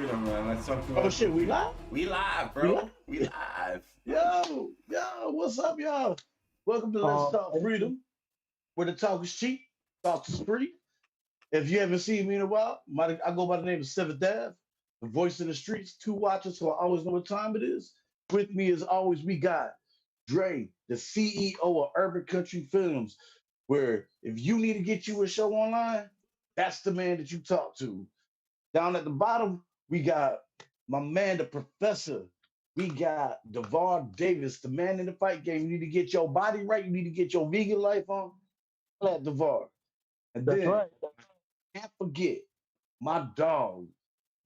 Freedom, man. Let's talk Oh about shit, we live? We live, We bro. live? We live. Yo, what's up, y'all? Welcome to Let's Talk Freedom, where the talk is cheap, talk is free. If you haven't seen me in a while, I go by the name of Seventh Ave, the voice of the streets, two watchers, so I always know what time it is. With me, as always, we got Dre, the CEO of Urban Country Films, where if you need to get you a show online, that's the man that you talk to. Down at the bottom, we got my man, the professor. We got DeVar Davis, the man in the fight game. You need to get your body right. You need to get your vegan life on. Let DeVar. And That's then right. can't forget my dog,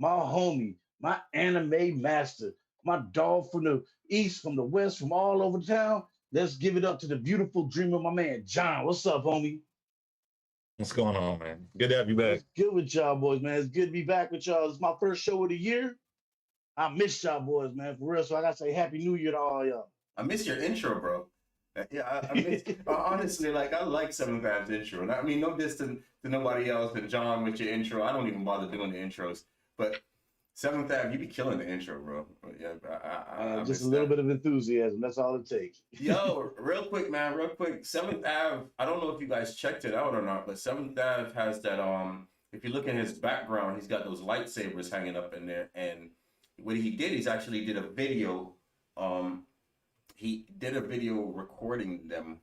my homie, my anime master, my dog from the east, from the west, from all over town. Let's give it up to the beautiful dream of my man, John. What's up, homie? What's going on, man? Good to have you back. It's good with y'all boys, man. It's good to be back with y'all. It's my first show of the year. I miss y'all boys, man, for real. So I gotta say Happy New Year to all y'all. I miss your intro, bro. Yeah, I miss honestly, like I like Seventh Ave's intro. And I mean, no distance to nobody else than John with your intro. I don't even bother doing the intros. But Seventh Ave, you be killing the intro, bro. Yeah, I Just a miss little that. bit of enthusiasm. That's all it takes. Yo, real quick, man, real quick. Seventh Ave, I don't know if you guys checked it out or not, but Seventh Ave has that if you look at his background, he's got those lightsabers hanging up in there. And what he did, he's actually did a video. He did a video recording them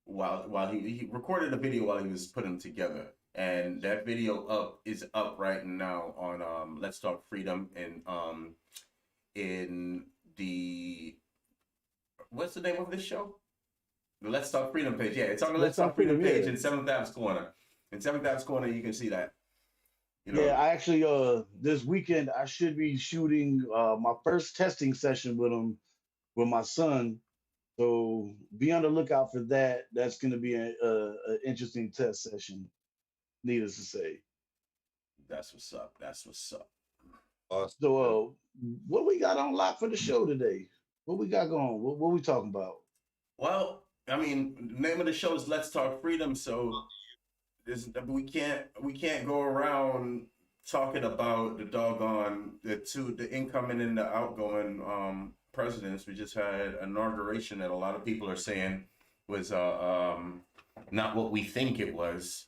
while he recorded a video while he was putting them together. And that video is up right now on Let's Talk Freedom in the what's the name of this show? The Let's Talk Freedom page. Yeah, it's on the Let's Talk Freedom page in Seventh Ave's Corner. In Seventh Ave's Corner, you can see that. You know, Yeah, I actually this weekend I should be shooting my first testing session with him with my son. So be on the lookout for that. That's going to be an interesting test session, needless to say. that's what's up. That's what's up. Awesome. So what we got on lock for the show today? What we got going? What we talking about? Well, I mean, the name of the show is Let's Talk Freedom, so we can't go around talking about the doggone the incoming and the outgoing presidents. We just had inauguration that a lot of people are saying was not what we think it was.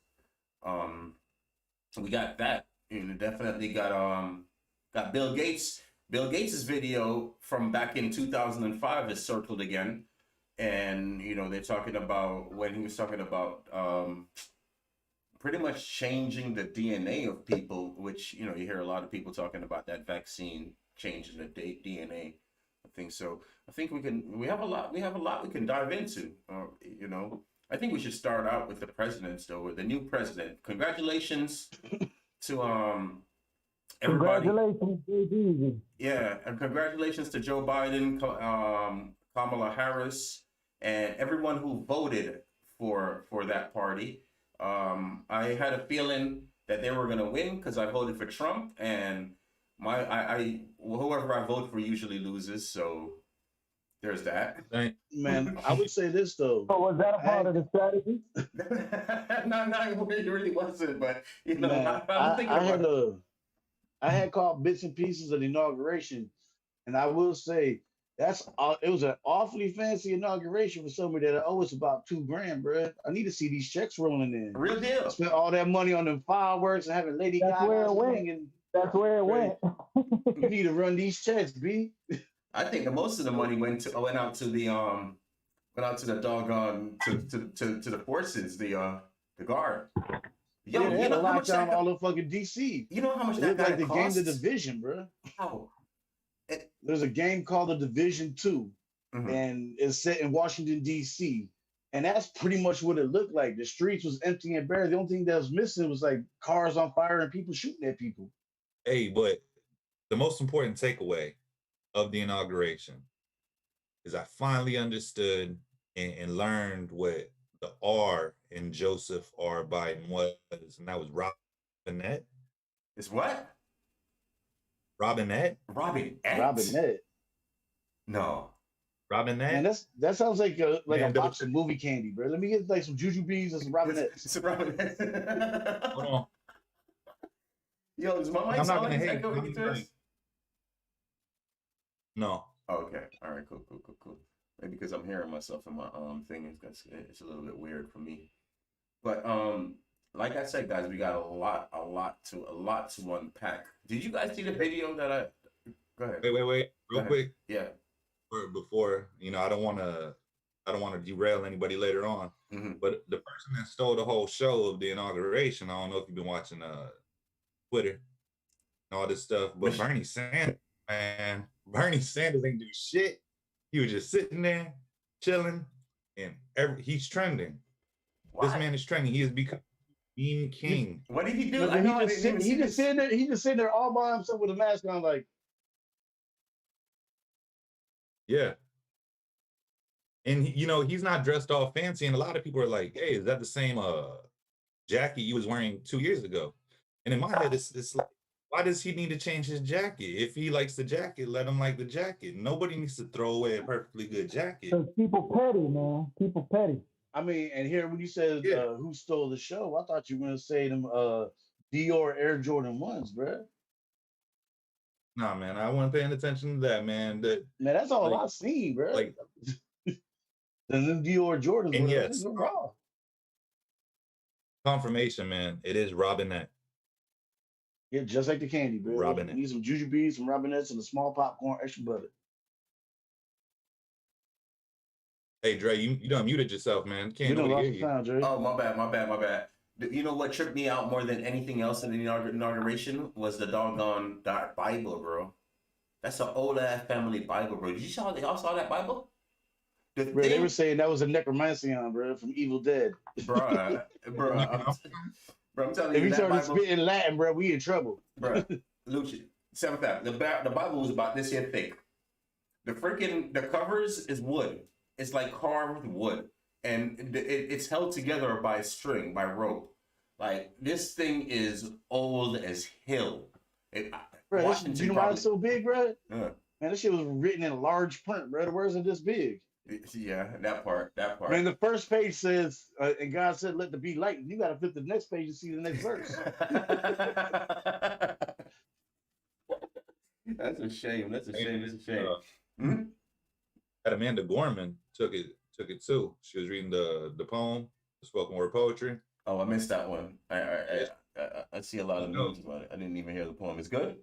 We got that. You know, definitely got Bill Gates. Bill Gates's video from back in 2005 is circled again, and you know they're talking about when he was talking about pretty much changing the DNA of people, which you know you hear a lot of people talking about that vaccine changing the DNA. I think so. I think we have a lot we can dive into. You know, I think we should start out with the presidents though, with the new president. Congratulations to everybody. Congratulations, JD. Yeah, and congratulations to Joe Biden, Kamala Harris, and everyone who voted for that party. I had a feeling that they were gonna win because I voted for Trump, and whoever I vote for usually loses. So there's that. Man, I would say this though. So was that a part of the strategy? No, it really wasn't. But you know, Man, I'm thinking about I had caught bits and pieces of the inauguration, and I will say it was an awfully fancy inauguration for somebody that I owe us about $2,000, bro. I need to see these checks rolling in. real deal. I spent all that money on them fireworks and having Lady That's where Gaga it went. singing. That's where it Right. went. You need to run these checks, B. I think that most of the money went out to the doggone to the forces, the guard. Yo, Yeah, they you had to know how lock much down that all of fucking DC. you know how much It that looked guy like the game costs? The Division, bro. Oh, There's a game called the Division 2, mhm. and it's set in Washington, D.C. And that's pretty much what it looked like. The streets was empty and bare. The only thing that was missing was like cars on fire and people shooting at people. Hey, but the most important takeaway of the inauguration is I finally understood and learned what the R in Joseph R. Biden was, and that was Robinette. It's what? Robinette? Robinette? Robinette. No. Robinette? Man, that sounds like a Man, box of movie candy, bro. Let me get like some jujubes and some Robinettes. It's a Robinette. Hold on. Yo, is my I'm mic not sound gonna like it's hate. echoing I'm into this? like, no. Oh, okay. All right. Cool. Maybe because I'm hearing myself in my thing, it's a little bit weird for me. But like I said, guys, we got a lot to unpack. Did you guys see the video that I? Go ahead. Wait, Go real ahead. quick. Yeah. Before, you know, I don't want to derail anybody later on. Mm-hmm. But the person that stole the whole show of the inauguration, I don't know if you've been watching Twitter and all this stuff, but Bernie Sanders, man, Bernie Sanders ain't do shit. He was just sitting there chilling, and he's trending. Why? This man is trending. He has become meme king. What did he do? No, I know he I just didn't even sit, he see just this. sitting there. He just sitting there all by himself with a mask on, like. Yeah. And you know, he's not dressed all fancy, and a lot of people are like, "Hey, is that the same jacket you was wearing 2 years ago?" And in my head, it's like, why does he need to change his jacket? If he likes the jacket, let him like the jacket. Nobody needs to throw away a perfectly good jacket. Because people petty, man. People petty. I mean, and here when you said Yeah. who stole the show, I thought you were gonna say them Dior Air Jordan 1s, bro. Nah, man, I wasn't paying attention to that, man. Man, that's all Like- I seen, bro. Like, And them Dior Jordans and were yes, these were raw. confirmation, man. It is Robinette. Yeah, just like the candy, bro. Robinette. Need some jujubes, some Robinettes, and a small popcorn, extra butter. Hey, Dre, you done muted yourself, man. You Can't done nobody lost hear the you. sound, Dre. Oh, my bad. You know what tripped me out more than anything else in the inauguration was the doggone Bible, bro. That's an old ass family Bible, bro. Did y'all saw that Bible? The Bro, they thing, were saying that was a necromancion, bro, from Evil Dead. bruh, I'm telling If you, he that started Bible, spitting Latin, bro, we in trouble. bruh, Lucci, seventh out. The Bible was about this here thick. The covers is wood. It's like carved wood, and it's held together by string, by rope. Like this thing is old as hell. Bro, Washington you know why it's so big, bro? Uh, Man, this shit was written in large print, bro. The words are this big. yeah, that part. Man, the first page says, and God said, let there be light. You got to flip the next page to see the next verse. That's a shame. That's a shame. Hmm? That Amanda Gorman took it too. She was reading the poem, the spoken word poetry. Oh, I missed that one. I see a lot of news about it. I didn't even hear the poem. It's good.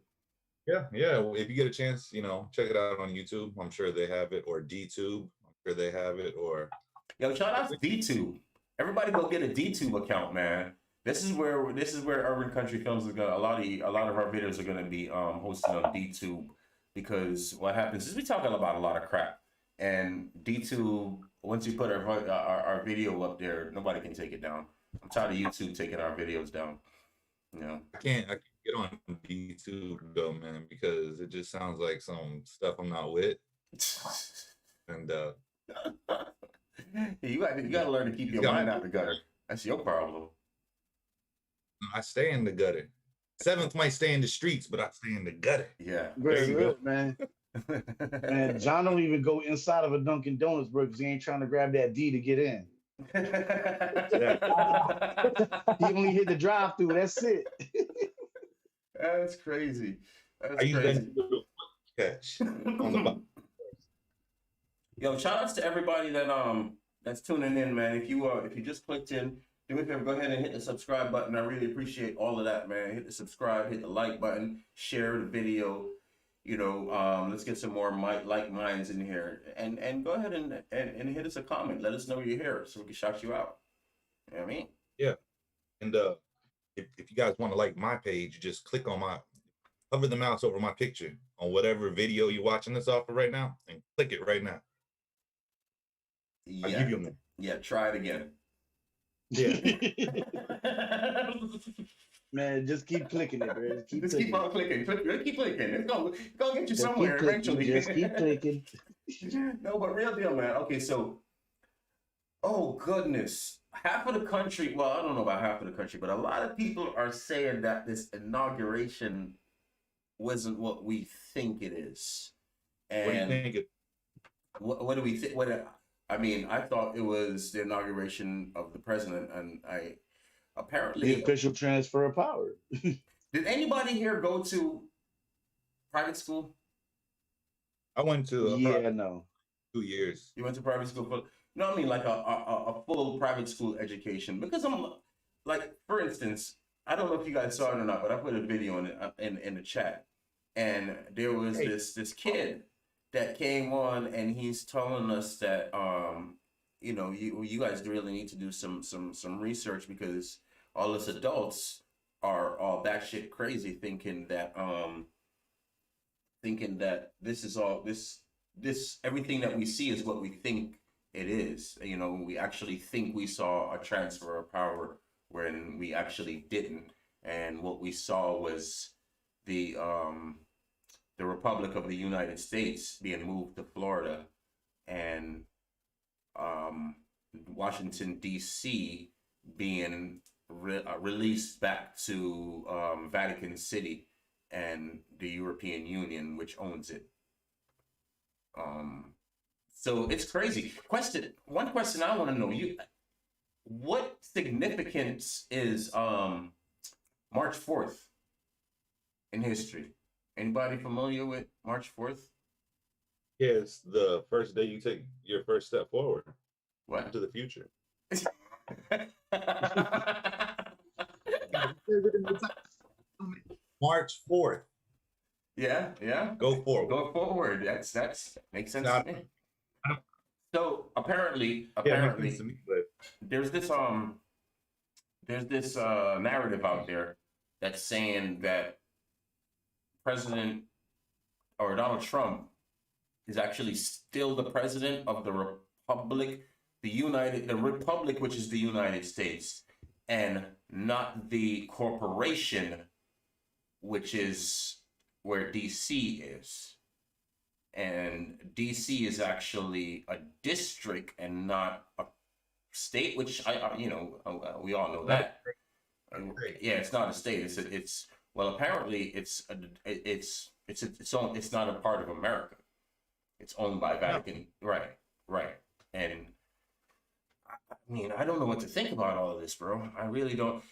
Yeah. If you get a chance, you know, check it out on YouTube. I'm sure they have it, or DTube. I'm sure they have it, or Yo, shout out to DTube. Everybody go get a DTube account, man. This is where Urban Country Films is gonna a lot of our videos are gonna be hosted on DTube, because what happens is we talk about a lot of crap, and DTube, once you put our video up there, nobody can take it down. I'm tired of YouTube taking our videos down. You know. I can't get on DTube though, man, because it just sounds like some stuff I'm not with. And you got to learn to keep your mind out the gutter. That's your problem. I stay in the gutter. Seventh might stay in the streets, but I stay in the gutter. Yeah. Bro, There you go. man. Man, John don't even go inside of a Dunkin' Donuts, bro, because he ain't trying to grab that D to get in. He only hit the drive-through. That's it. That's crazy. That's I use crazy. that catch on the bottom. Yo, shout outs to everybody that's tuning in, man. If you just clicked in, do me a favor, go ahead and hit the subscribe button. I really appreciate all of that, man. Hit the subscribe, hit the like button, share the video. You know, let's get some more like minds in here, and go ahead and hit us a comment. Let us know you're here so we can shout you out. You know what I mean? Yeah. And if you guys want to like my page, just click on hover the mouse over my picture on whatever video you're watching this off of right now, and click it right now. I'll give you a minute. Yeah, try it again. Yeah. Man, just keep clicking it, bro. Just keep on clicking. Keep clicking. It's gonna get you Just somewhere keep clicking. eventually. Just keep clicking. No, but real deal, man. Okay, so, oh goodness, half of the country. Well, I don't know about half of the country, but a lot of people are saying that this inauguration wasn't what we think it is. And What do you think? what do we think? I mean, I thought it was the inauguration of the president, and The apparently official transfer of power. Did anybody here go to private school? I went to Yeah, no. 2 years. You went to private school for, you know what I mean, like a full private school education. Because I'm like, for instance, I don't know if you guys saw it or not, but I put a video in the chat, and there was this kid that came on, and he's telling us that you know, you guys really need to do some research, because all us adults are all batshit crazy, thinking that this is all this everything that we see is what we think it is. You know, we actually think we saw a transfer of power when we actually didn't, and what we saw was the Republic of the United States being moved to Florida, and Washington D.C. being released back to Vatican City and the European Union, which owns it. So it's crazy. One question I want to know: what significance is March 4th in history? Anybody familiar with March 4th? Yeah, it's the first day you take your first step forward What? into the future. March 4th. Yeah. Go forward. Go forward. That's makes sense Not- to me. So apparently, Yeah, it makes sense to me, but there's this narrative out there that's saying that President or Donald Trump is actually still the president of the Republic, the Republic, which is the United States, and not the corporation, which is where DC is. And DC is actually a district and not a state, which we all know that. Yeah, it's not a state. It's well, apparently it's not a part of America. It's owned by Vatican. No. Right. And I mean, I don't know what to think about all of this, bro. I really don't.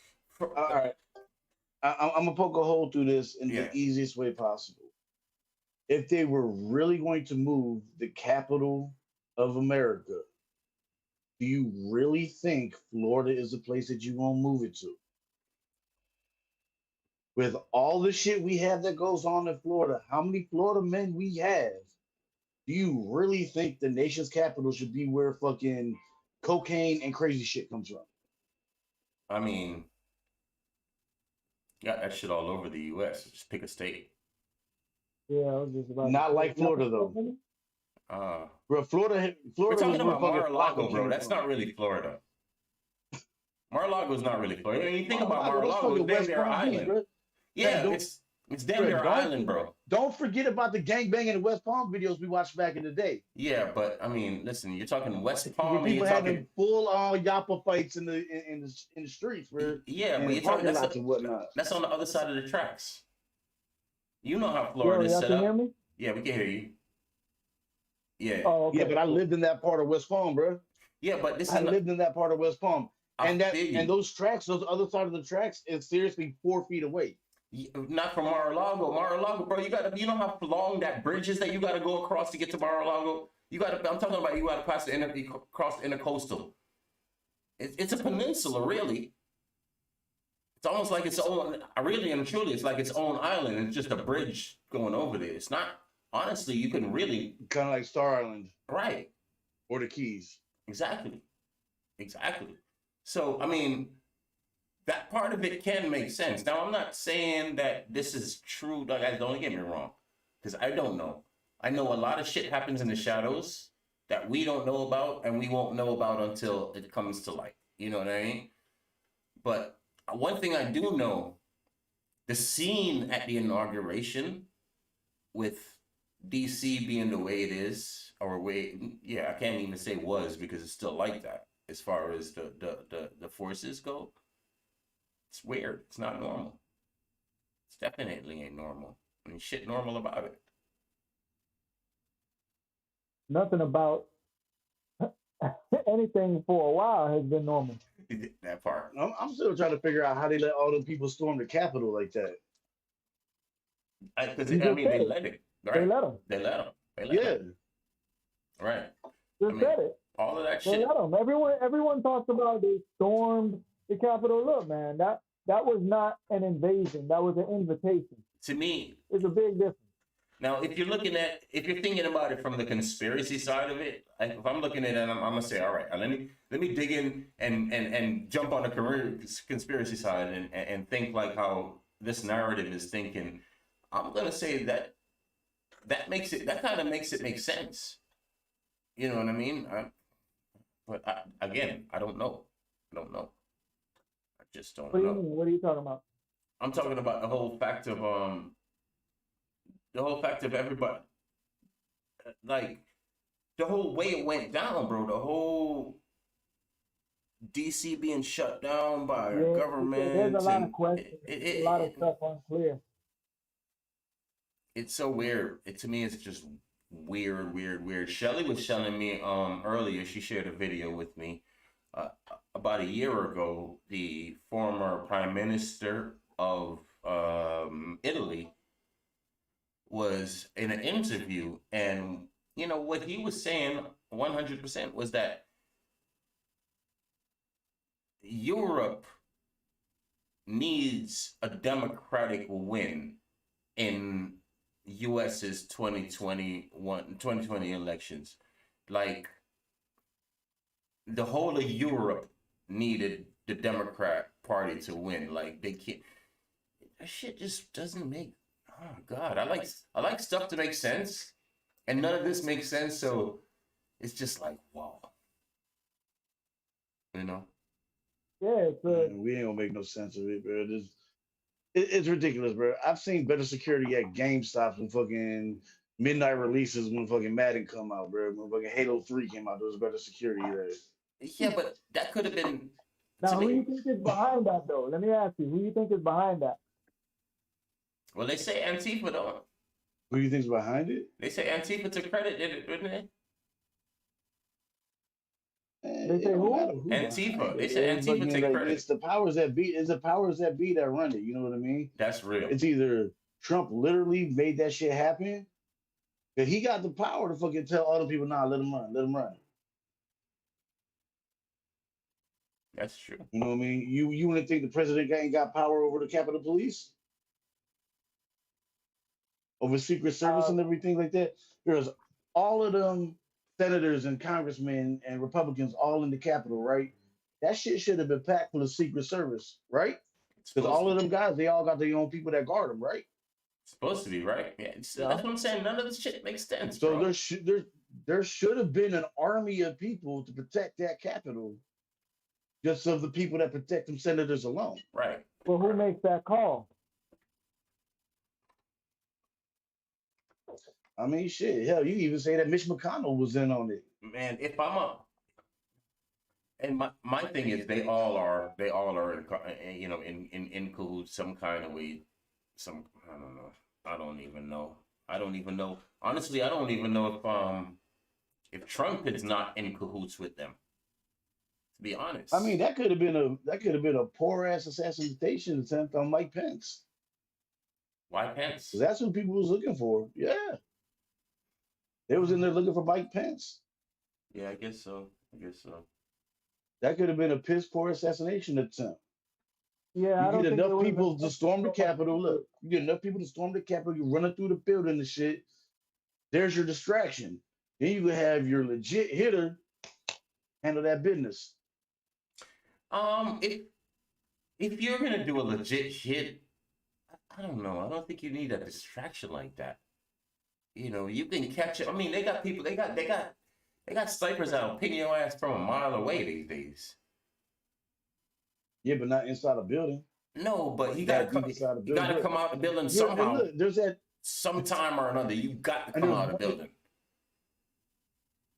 All right. I'm gonna poke a hole through this in the easiest way possible. If they were really going to move the capital of America, do you really think Florida is the place that you want to move it to? With all the shit we have that goes on in Florida, how many Florida men we have? Do you really think the nation's capital should be where fucking cocaine and crazy shit comes from? I mean, got that shit all over the U.S. Just pick a state. Yeah, I was just about Not like Florida though. Bro, Florida. We're talking about Mar-a-Lago, bro. That's not really Florida. Mar-a-Lago's not really Florida. When you think about Mar-a-Lago, it's damn near island. Bro. Yeah, it's damn near island, bro. Don't forget about the gangbanging and West Palm videos we watched back in the day. Yeah, but I mean, listen, you're talking West Palm. People having full yappa fights in the streets, bro. Yeah, but you're talking that's on the other side of the tracks. You know how Florida is set up. Hear me? Yeah, we can hear you. Yeah. Oh, okay. Yeah, but I lived in that part of West Palm, bro. Yeah, but I lived in that part of West Palm, and those tracks, those other side of the tracks, is seriously 4 feet away. Not from Mar-a-Lago. Mar-a-Lago, bro. You know how long that bridge is that you got to go across to get to Mar-a-Lago. I'm talking about you got to pass cross the intercoastal. It's a peninsula, really. It's almost like its own. Really and truly, it's like its own island. It's just a bridge going over there. It's not. Honestly, you can really kind of like Star Island, right? Or the Keys. Exactly. So I mean, that part of it can make sense. Now, I'm not saying that this is true. Guys, don't get me wrong, because I don't know. I know a lot of shit happens in the shadows that we don't know about, and we won't know about until it comes to light. You know what I mean? But one thing I do know, the scene at the inauguration with DC being the way it is, I can't even say was, because it's still like that as far as the forces go. It's weird. It's not normal. It's definitely ain't normal. I mean, shit normal about it. Nothing about anything for a while has been normal. That part. I'm still trying to figure out how they let all the people storm the Capitol like that. Because You I just mean, they said it. let it, They right? let them. They let them. They let Yeah. them. Right. I Just mean, said it. all of that They shit. let them. Everyone talks about they stormed the Capitol. Look, man, that was not an invasion. That was an invitation. To me, It's a big difference. now, if you're thinking about it from the conspiracy side of it, if I'm looking at it, I'm gonna say, all right, let me dig in and jump on the conspiracy side and think like how this narrative is thinking. I'm gonna say that kind of makes it make sense. You know what I mean? Again, I don't know. I don't know. I just don't What do know. you mean? What are you talking about? I'm talking about the whole fact of everybody, like the whole way it went down, bro. The whole DC being shut down by our government. There's a lot of questions. A lot of stuff unclear. It's so weird. To me, it's just weird. Shelly was telling me earlier. She shared a video with me about a year ago. The former prime minister of Italy was in an interview, and you know what he was saying 100% was that Europe needs a democratic win in US's 2020 elections. Like the whole of Europe needed the Democrat Party to win. Like they can't. That shit just doesn't make. Oh God, I like stuff to make sense, and none of this makes sense. So it's just like wow, you know. Yeah, we ain't gonna make no sense of it, bro. It's ridiculous, bro. I've seen better security at GameStop when fucking midnight releases when fucking Madden come out, bro. When fucking Halo 3 came out, there was better security there. Yeah, but that could have been. now, who do you think is behind that, though? Let me ask you, who do you think is behind that? Well, they say Antifa though. Who do you think's behind it? They say Antifa took credit, didn't they? They say who? Antifa. They said Antifa take credit. It's the powers that be. It's the powers that be that run it. You know what I mean? That's real. It's either Trump literally made that shit happen, that he got the power to fucking tell other people, nah, let him run, let him run. That's true. You know what I mean? You wouldn't think the president ain't got power over the Capitol Police, over Secret Service and everything like that. There's all of them senators and congressmen and Republicans all in the Capitol, right? That shit should have been packed for the Secret Service, right? Because all of them guys, they all got their own people that guard them, right? Supposed to be, right? Yeah, that's what I'm saying. None of this shit makes sense. So bro. there should have been an army of people to protect that Capitol, just of the people that protect them senators alone. Right. Well, who makes that call? I mean, shit. Hell, you even say that Mitch McConnell was in on it. Man, if I'm a, and my thing is, they all are, in cahoots some kind of way. I don't know. I don't even know. Honestly, I don't even know if Trump is not in cahoots with them. To be honest. I mean, that could have been a poor ass assassination attempt on Mike Pence. Why Pence? That's who people was looking for. Yeah. They was in there looking for Mike Pence. Yeah, I guess so. That could have been a piss poor assassination attempt. Yeah, you get enough people to storm the Capitol. Look, you get enough people to storm the Capitol. You're running through the building and shit. There's your distraction. Then you can have your legit hitter handle that business. If you're gonna do a legit hit, I don't know. I don't think you need a distraction like that. You know, you can catch it. I mean, they got people. They got snipers that'll ping your ass from a mile away these days. Yeah, but not inside a building. No, but you gotta come out the building somehow. Look, there's that sometime or another. You got to come out of the building.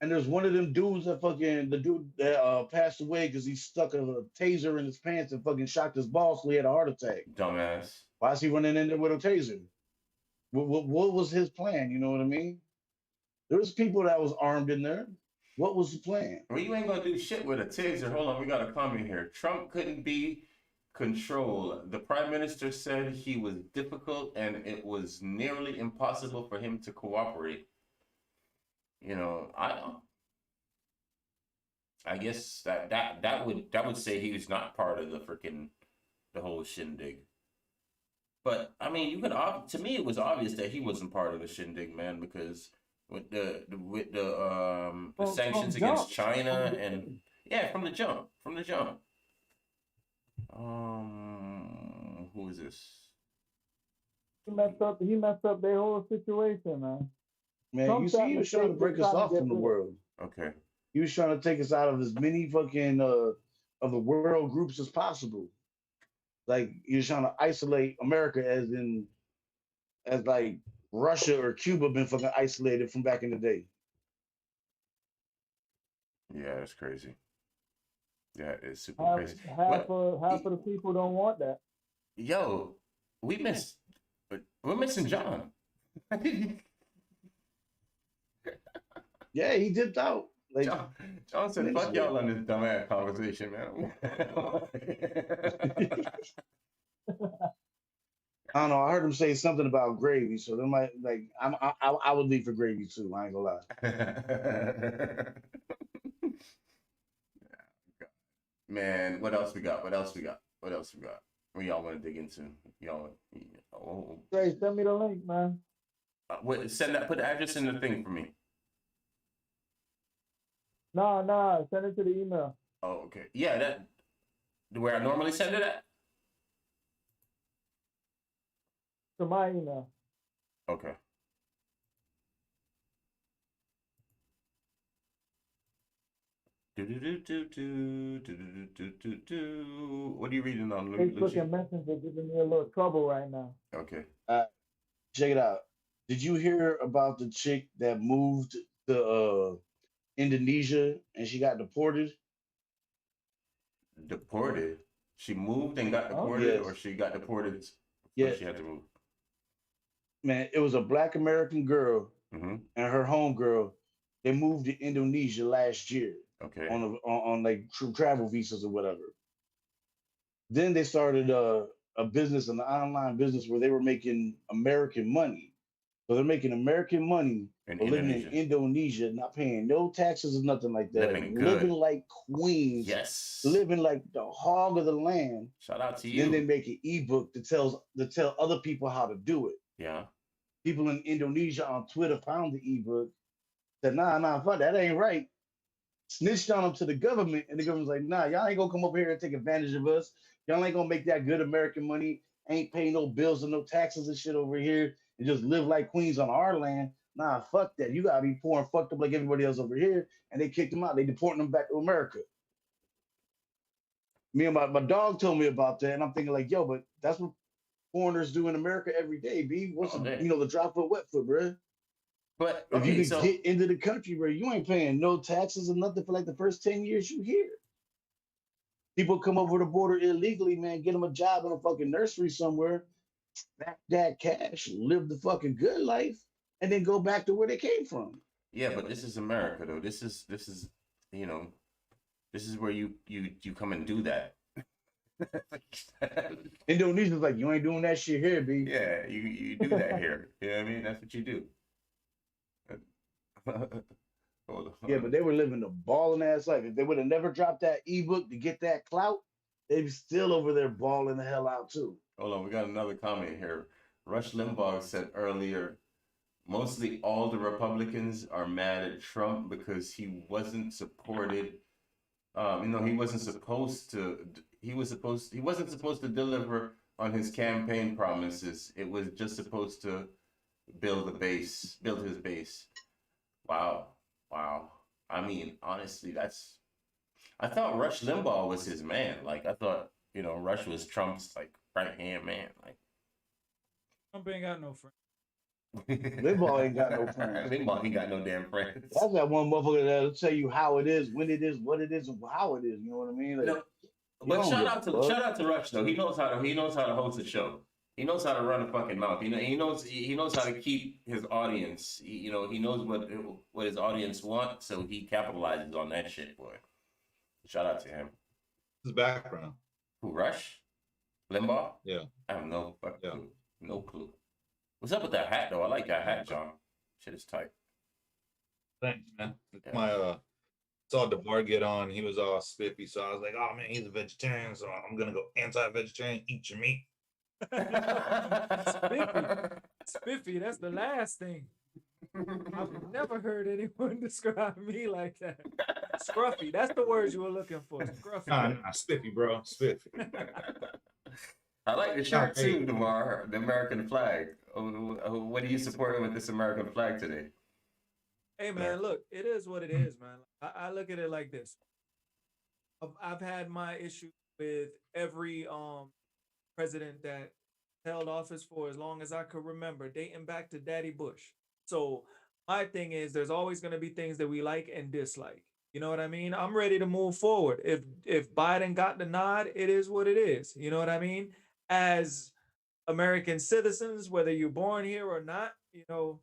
And there's one of them dudes that the dude that passed away because he stuck a taser in his pants and fucking shocked his balls so he had a heart attack. Dumbass. Why is he running in there with a taser? What was his plan? You know what I mean? There was people that was armed in there. What was the plan? Well, you ain't gonna do shit with a taser. Hold on, we got a comment here. Trump couldn't be control. The prime minister said he was difficult and it was nearly impossible for him to cooperate. You know, I guess that would say he was not part of the whole shindig. But I mean, you could to me it was obvious that he wasn't part of the shindig, man, because with the sanctions against China and yeah, from the jump. Who is this? He messed up their whole situation, man. Man, Trump you see, he was trying to break us off from the world. Okay. He was trying to take us out of as many fucking of the world groups as possible. Like he was trying to isolate America as like Russia or Cuba been fucking isolated from back in the day. Yeah, that's crazy. Yeah, it's super crazy. Half of the people don't want that. Yo, we're missing John. Yeah, he dipped out. Like John said, "Fuck y'all on this dumbass conversation, man." I don't know. I heard him say something about gravy, so they might like. I would leave for gravy too. I ain't gonna lie. Man, what else we got? What y'all want to dig into? Ray, send me the link, man. Put the address in the thing for me. Nah, send it to the email. Oh, okay. Yeah, that where I normally send it at. To my email. Okay. What are you reading on? Facebook and Messenger giving me a little trouble right now. Okay. Check it out. Did you hear about the chick that moved to Indonesia and she got deported? Deported? She moved and got deported, yes. Or she got deported? Yeah. She had to move. Man, it was a Black American girl and her homegirl. They moved to Indonesia last year. Okay. On like travel visas or whatever. Then they started a business, an online business where they were making American money. So they're making American money living in Indonesia, not paying no taxes or nothing like that. Living like queens. Yes. Living like the hog of the land. Shout out to you. Then they make an ebook to tell other people how to do it. Yeah. People in Indonesia on Twitter found the ebook. Said, nah, fuck that ain't right. Snitched on them to the government, and the government's like, nah, y'all ain't gonna come over here and take advantage of us. Y'all ain't gonna make that good American money, ain't paying no bills and no taxes and shit over here, and just live like queens on our land. Nah, fuck that. You gotta be poor and fucked up like everybody else over here. And they kicked them out. They deporting them back to America. Me and my dog told me about that, and I'm thinking like, yo, but that's what foreigners do in America every day, B. What's the drop foot, wet foot, bro? But if you can get into the country, bro, you ain't paying no taxes or nothing for like the first 10 years you here. People come over the border illegally, man, get them a job in a fucking nursery somewhere, stack that cash, live the fucking good life, and then go back to where they came from. Yeah, but this is America, though. This is where you come and do that. Indonesia's like, you ain't doing that shit here, B. Yeah, you do that here. You know what I mean? That's what you do. Yeah, but they were living a balling ass life. If they would have never dropped that ebook to get that clout, they'd be still over there balling the hell out too. Hold on, we got another comment here. Rush Limbaugh said earlier, mostly all the Republicans are mad at Trump because he wasn't supported. He wasn't supposed to. He wasn't supposed to deliver on his campaign promises. It was just supposed to build his base. Wow. I mean, honestly, I thought Rush Limbaugh was his man. Like, I thought, Rush was Trump's, like, right-hand man. Like, Trump ain't got no friends. Limbaugh ain't got no friends. Limbaugh ain't got no damn friends. That's that one motherfucker that'll tell you how it is, when it is, what it is, and how it is. You know what I mean? Like, but shout out to Rush though. He knows how to host a show. He knows how to run a fucking mouth. He knows how to keep his audience. He knows what his audience wants, so he capitalizes on that shit, boy. Shout out to him. His background. Who, Rush? Limbaugh? Yeah. I have no fucking Yeah. clue. No clue. What's up with that hat though? I like that hat, John. Shit is tight. Thanks, man. Yeah. My saw DeVar get on. He was all spiffy, so I was like, "Oh man, he's a vegetarian, so I'm gonna go anti-vegetarian. Eat your meat." Spiffy, that's the last thing. I've never heard anyone describe me like that. Scruffy, that's the word you were looking for. Scruffy. Nah, spiffy, bro, spiffy. I like the shirt Hey. too, Demar. The American flag. What are you supporting with this American flag today? Hey man, look, it is what it is, man. I look at it like this. I've had my issue with every president that held office for as long as I could remember, dating back to Daddy Bush. So my thing is there's always gonna be things that we like and dislike. You know what I mean? I'm ready to move forward. If Biden got the nod, it is what it is. You know what I mean? As American citizens, whether you're born here or not, you know,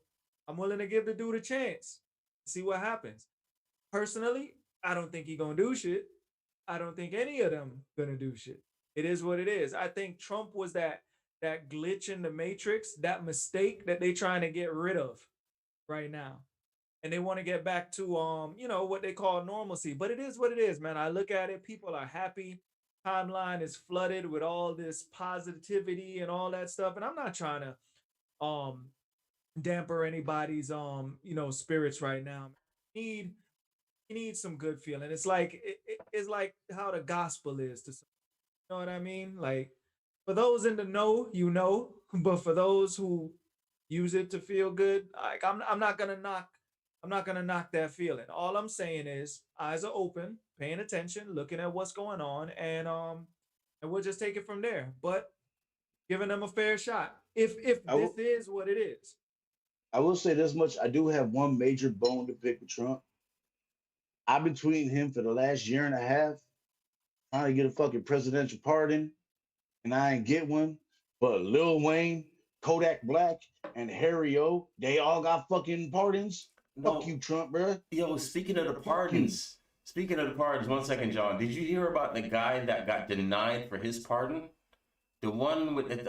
I'm willing to give the dude a chance, see what happens. Personally, I don't think he gonna do shit. I don't think any of them gonna do shit. It is what it is. I think Trump was that glitch in the matrix, that mistake that they trying to get rid of right now. And they want to get back to you know, what they call normalcy. But it is what it is, man. I look at it, people are happy. Timeline is flooded with all this positivity and all that stuff. And I'm not trying to damper anybody's you know, spirits right now. You need some good feeling. It's like it's like how the gospel is to some, you know what I mean? Like for those in the know, you know, but for those who use it to feel good, like I'm not gonna knock that feeling. All I'm saying is eyes are open, paying attention, looking at what's going on, and we'll just take it from there. But giving them a fair shot. If this is what it is. I will say this much: I do have one major bone to pick with Trump. I've been tweeting him for the last year and a half, trying to get a fucking presidential pardon, and I ain't get one. But Lil Wayne, Kodak Black, and Harry O, they all got fucking pardons. No. Fuck you, Trump, bro. Yo, speaking of the pardons, 1 second, John. Did you hear about the guy that got denied for his pardon? The one with the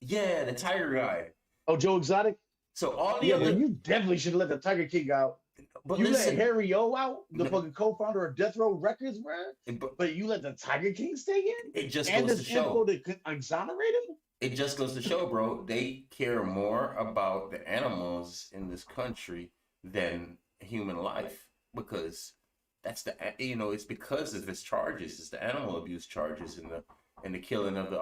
yeah, the Tiger guy. Oh, Joe Exotic. So all the Yeah, other, but you definitely should have let the Tiger King out. but You listen, let Harry O out, the No. fucking co-founder of Death Row Records, bro. But you let the Tiger King stay in, it just and goes to this info show. to exonerate him. It just goes to show, bro. They care more about the animals in this country than human life, because that's the, you know, it's because of his charges. It's the animal abuse charges and the killing of the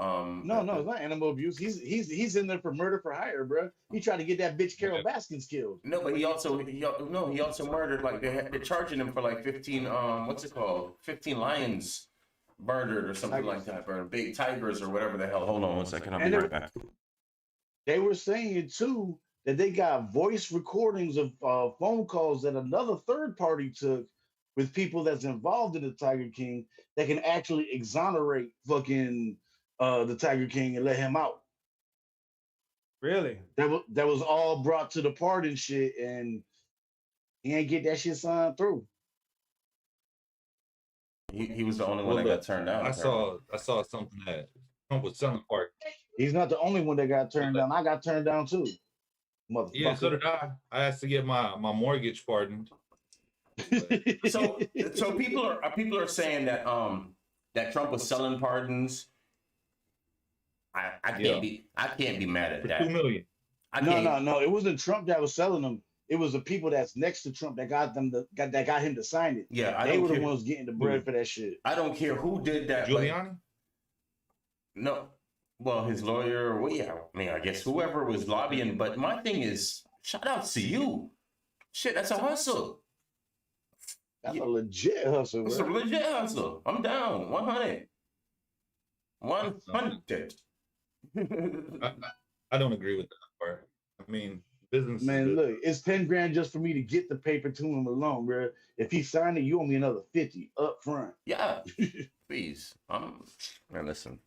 No, it's not animal abuse. He's in there for murder for hire, bro. He tried to get that bitch Carol Baskins killed. No, but he also murdered, like they're charging him for like 15 what's it called, 15 lions murdered or something like that, or big tigers or whatever the hell. Hold on 1 second, I'll be right back. They were saying too that they got voice recordings of phone calls that another third party took with people that's involved in the Tiger King that can actually exonerate fucking the Tiger King and let him out. Really? That was all brought to the pardon shit, and he ain't get that shit signed through. He was the only one that got turned down. I saw something that Trump was selling part. He's not the only one that got turned down. I got turned down too. Motherfucker. Yeah, so did I. I asked to get my mortgage pardoned. So people are saying that that Trump was selling pardons. I can't be mad at For that. $2 million. No. It wasn't Trump that was selling them. It was the people that's next to Trump that got him to sign it. Yeah, they were the ones getting the bread for that shit. I don't care who did that. Giuliani? No. Well, his lawyer, well, yeah, I mean, I guess whoever was lobbying, but my thing is, shout out to you. Shit, that's a hustle. That's a legit hustle, It's a legit hustle. I'm down. 100. 100. I don't agree with that part. I mean, business. Man, look, it's 10 grand just for me to get the paper to him alone, bro. If he signed it, you owe me another 50 up front. Yeah, please. Man, listen,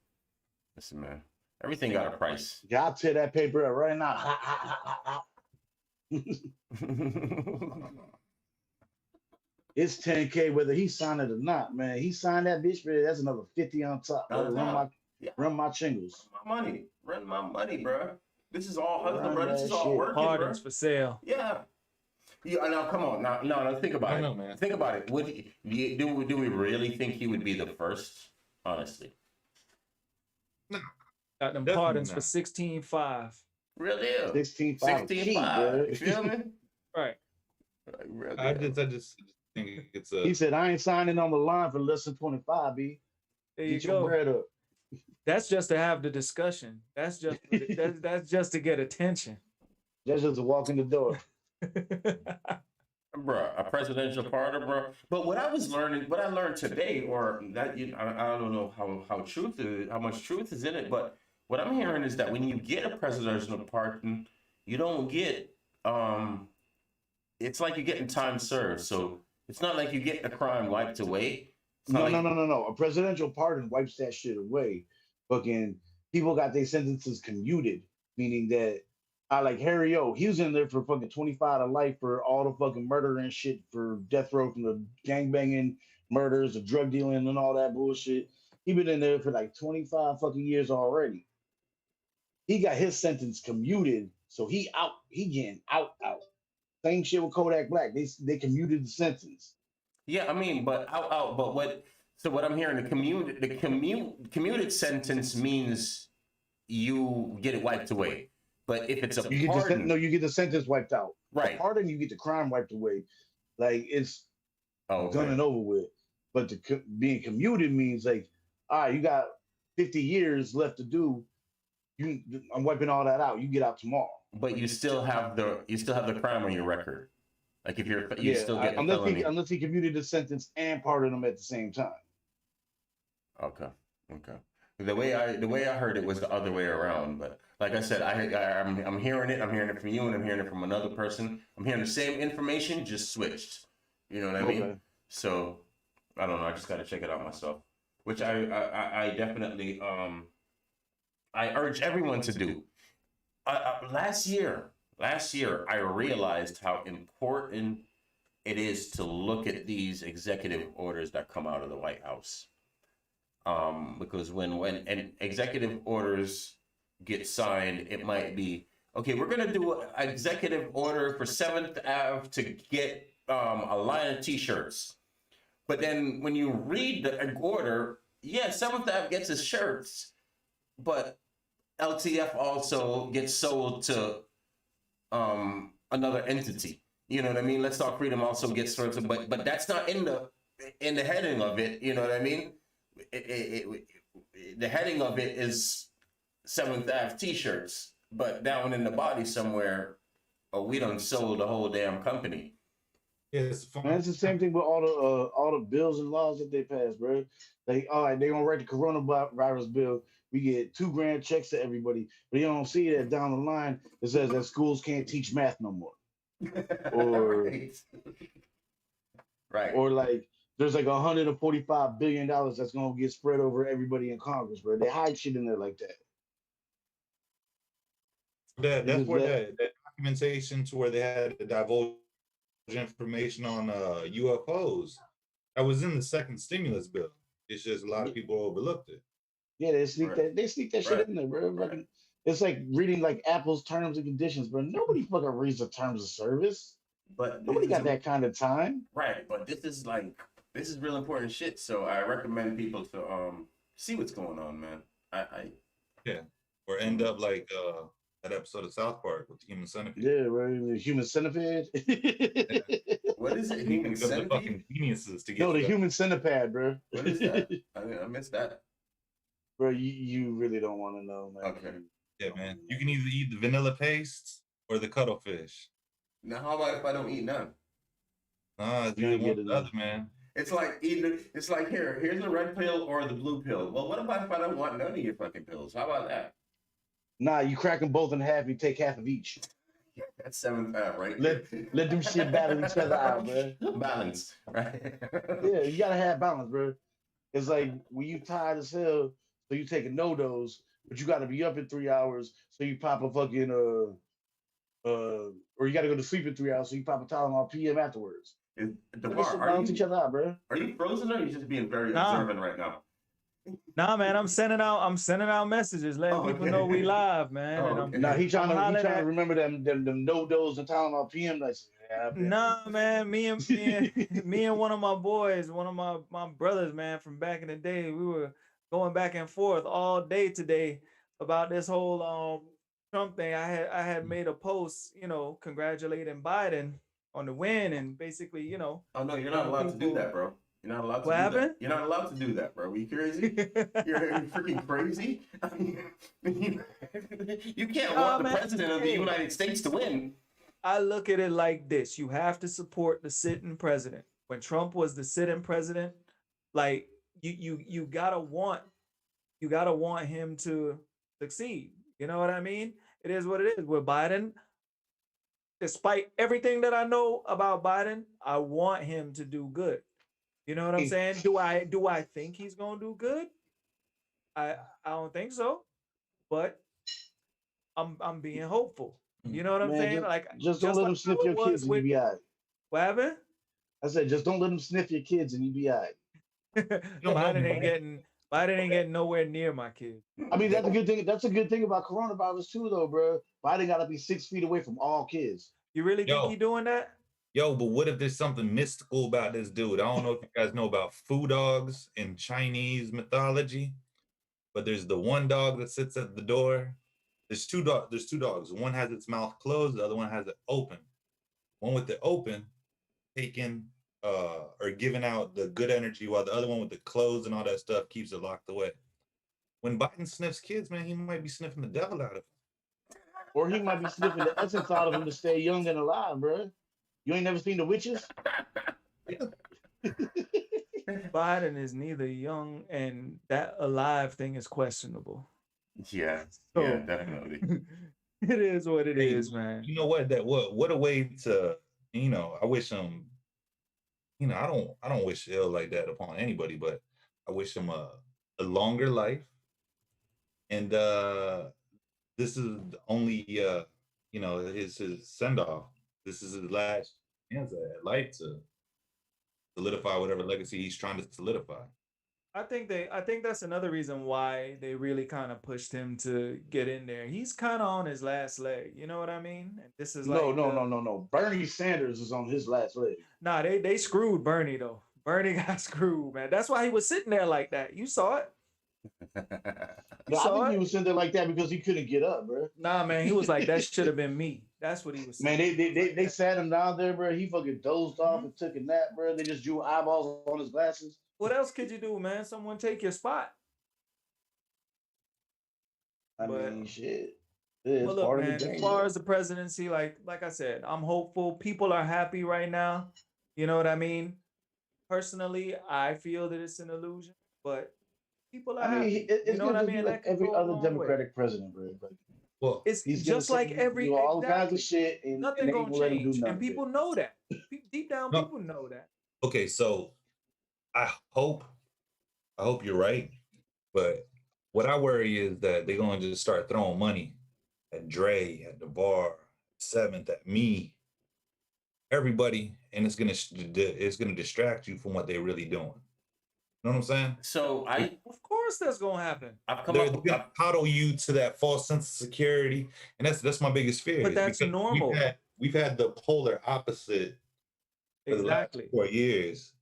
man. Everything got a price. Yeah, I'll tear that paper up right now. It's 10K whether he signed it or not, man. He signed that bitch, man. That's another 50 on top. Yeah. Run my chingles. My money. Run my money, bro. This is all hustle, Run bro. This that is all shit. working, bro. Pardons for sale. Yeah. Yeah, now come on. Now think about I it. don't know, man. Think about it. Do we really think he would be the first? Honestly. Got them Definitely pardons for not. 16.5. Real deal. 16.5 16.5. You feel me? Right. Like, real I deal. just think it's a. He said, I ain't signing on the line for less than 25, B. There you Get your go. bread up. That's just to have the discussion. That's just that's just to get attention. That's just a walk in the door. Bro, a presidential pardon, bro. But what I learned today, or that I don't know how much truth is in it, but what I'm hearing is that when you get a presidential pardon, you don't get it's like you're getting time served. So it's not like you get a crime wiped away. No. A presidential pardon wipes that shit away. Fucking people got their sentences commuted, meaning that I like Harry O. He was in there for fucking 25 to life for all the fucking murder and shit for death row from the gangbanging, murders, the drug dealing, and all that bullshit. He been in there for like 25 fucking years already. He got his sentence commuted, so he out. He getting out. Same shit with Kodak Black. They commuted the sentence. Yeah, I mean, but but what? So what I'm hearing, commuted sentence means you get it wiped away. But if it's a You get pardon, you get the sentence wiped out. right? A pardon, you get the crime wiped away. Like it's done and over with. But being commuted means like, all right, you got 50 years left to do. I'm wiping all that out. You get out tomorrow. But you still have the crime on your record. Like if you still get unless he commuted the sentence and pardoned him at the same time. Okay. The way I heard it was the other way around, but like I said, I'm hearing it. I'm hearing it from you, and I'm hearing it from another person. I'm hearing the same information, just switched. You know what I mean? So I don't know. I just got to check it out myself, which I definitely I urge everyone to do. Last year, I realized how important it is to look at these executive orders that come out of the White House. Because when executive orders get signed, it might be, okay, we're going to do an executive order for 7th Ave to get a line of t-shirts. But then when you read the order, yeah, 7th Ave gets his shirts, but LTF also gets sold to another entity. You know what I mean? Let's Talk Freedom also gets sold to, but that's not in the heading of it. You know what I mean? The heading of it is 7th Ave t-shirts, but down in the body somewhere, we done sold the whole damn company. It's the same thing with all the bills and laws that they pass, bro. Like, all right, they gonna write the coronavirus bill. We get $2,000 checks to everybody, but you don't see that down the line. It says that schools can't teach math no more, or right, or like there's like $145 billion that's gonna get spread over everybody in Congress, bro. They hide shit in there like that. That's where that documentation to where they had to divulge information on UFOs. That was in the second stimulus bill. It's just a lot of people overlooked it. Yeah, they sneak that shit in there, bro. Right. It's like reading like Apple's terms and conditions, bro. Nobody fucking reads the terms of service. But nobody got that kind of time. Right, but this is real important shit. So I recommend people to see what's going on, man. Yeah, or end up like that episode of South Park with the Human Centipede. Yeah, right. The Human Centipede. What is it? Human Centipede? The fucking geniuses to get. No, the Human Centipede, bro. What is that? I missed that. Bro, you really don't want to know, man. Okay. Yeah, man. You can either eat the vanilla paste or the cuttlefish. Now, how about if I don't eat none? You either one or the other, man. It's like it's like here's the red pill or the blue pill. Well, what about if I don't want none of your fucking pills? How about that? Nah, you crack them both in half. You take half of each. That's 7th Ave, right? Let them shit battle each other out, bro. Balance, right? Yeah, you gotta have balance, bro. It's like when you tired as hell, so you take a no-dose, but you gotta be up in 3 hours, so you pop a fucking or you gotta go to sleep in 3 hours, so you pop a Tylenol PM afterwards. Balance each other out, bro. Are you frozen or are you just being very observant right now? Nah, man, I'm sending out messages, letting Oh, people know we okay. live, man. Oh, And okay. Now he I'm trying to hollering at remember them no dos and Tylenol PM. Like, yeah, I've been nah, man. Me and one of my boys, one of my brothers, man, from back in the day, we were going back and forth all day today about this whole Trump thing. I had made a post, congratulating Biden on the win, and basically, Oh no, you're not telling allowed to do people that, bro. You're not allowed to what do that. happened. You're not allowed to do that, bro. Are you crazy? You're freaking crazy. I mean, you can't Nah, want the man. president of the Hey, United States to win. I look at it like this: you have to support the sitting president. When Trump was the sitting president, like you gotta want him to succeed. You know what I mean? It is what it is. With Biden, despite everything that I know about Biden, I want him to do good. You know what I'm saying? Do I think he's gonna do good? I I don't think so, but I'm being hopeful. You know what I'm man, saying? Like just don't just let like him how sniff it your kids was and you with be all right. what happened? I said, just don't let him sniff your kids and you be all right. You don't know Biden ain't me. getting nowhere near my kid. I mean, that's a good thing. That's a good thing about coronavirus too, though, bro. Biden got to be 6 feet away from all kids. You really think he Yo, doing that? yo, but what if there's something mystical about this dude? I don't know if you guys know about foo dogs in Chinese mythology, but there's the one dog that sits at the door. There's two dogs. One has its mouth closed, the other one has it open. One with the open taking or giving out the good energy, while the other one with the clothes and all that stuff keeps it locked away. When Biden sniffs kids, man, he might be sniffing the devil out of Or he might be sniffing the essence out of him to stay young and alive, bro. You ain't never seen the witches? them. Biden is neither young and that alive thing is questionable. Yeah, yeah, So definitely. it is what it Hey, is, man. you know what? What a way to, I wish I don't wish ill like that upon anybody, but I wish him a longer life. And this is the only his send off. This is his last chance at life to solidify whatever legacy he's trying to solidify. I think that's another reason why they really kind of pushed him to get in there. He's kind of on his last leg, you know what I mean? And this is No, like no, no, no, no. Bernie Sanders is on his last leg. nah, they screwed Bernie though. Bernie got screwed, man. That's why he was sitting there like that. You saw it. You No, I saw think he it. was sitting there like that because he couldn't get up, bro. Nah, man, he was like, that should have been me. That's what he was Man, saying. they sat him down there, bro. He fucking dozed off Mhm. and took a nap, bro. They just drew eyeballs on his glasses. What else could you do, man? Someone take your spot. I But mean, shit. Yeah, it's look, part of the man, as game, far bro. as the presidency, like I said, I'm hopeful. People are happy right now. You know what I mean? Personally, I feel that it's an illusion, but people are I mean, happy. You it's know what gonna I just be mean? That like could every go a other long way. Democratic president, bro. Like, Well, It's he's gonna just say like every do all kinds of exactly. shit, and Nothing they ain't gonna gonna let him do change, none and of it. people know that. Deep down, no, people know that. okay, so I hope you're right, but what I worry is that they're going to just start throwing money at Dre, at DeVar, Seventh, at me, everybody, and it's gonna distract you from what they're really doing. You know what I'm saying? So Of course, that's gonna happen. I've come They're up with gonna coddle you to that false sense of security, and that's my biggest fear. But Is that's because normal. we've had the polar opposite for the last Exactly. 4 years.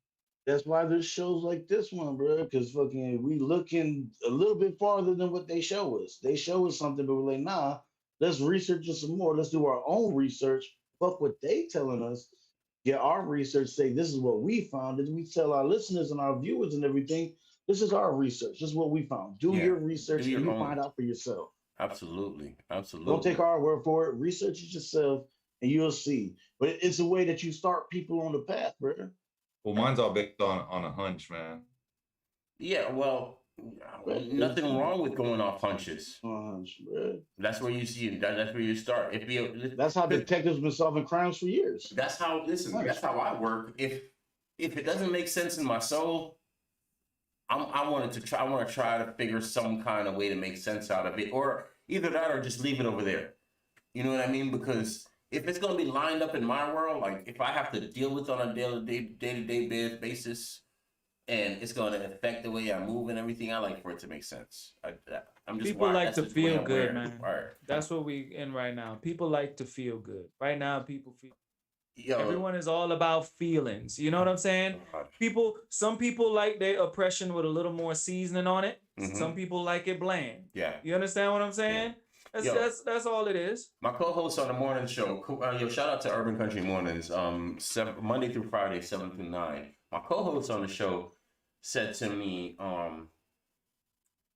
That's why there's shows like this one, bro. Because fucking we looking a little bit farther than what they show us. They show us something, but we're like, nah, let's research it some more. Let's do our own research. Fuck what they telling us. Get our research. Say this is what we found, and we tell our listeners and our viewers and everything. This is our research. This is what we found. Do yeah, your do research and your you own. find out for yourself. Absolutely, Don't take absolutely. our word for it. Research it yourself, and you'll see. But it's a way that you start people on the path, bro. Well, mine's all based on a hunch, man. Yeah, well, nothing wrong with going off hunches. Bro. That's where you see that's where you start. If you, That's how detectives been solving crimes for years. that's how listen. Hunch. That's how I work. If it doesn't make sense in my soul, I wanted to try. I want to try to figure some kind of way to make sense out of it, or either that, or just leave it over there. You know what I mean? Because if it's going to be lined up in my world, like if I have to deal with on a day to day basis, and it's going to affect the way I move and everything. I like for it to make sense. I'm just People like that's to just the way feel I'm good, wearing. man. All right. That's what we in right now. People like to feel good. Right now, people feel. Yo, Everyone is all about feelings. You know what I'm saying? God. Some people like their oppression with a little more seasoning on it. Mhm. Some people like it bland. Yeah. You understand what I'm saying? Yo. That's all it is. My co-host on the morning show, yo, shout out to Urban Country Mornings, Monday through Friday, 7 through 9. My co-host on the show said to me,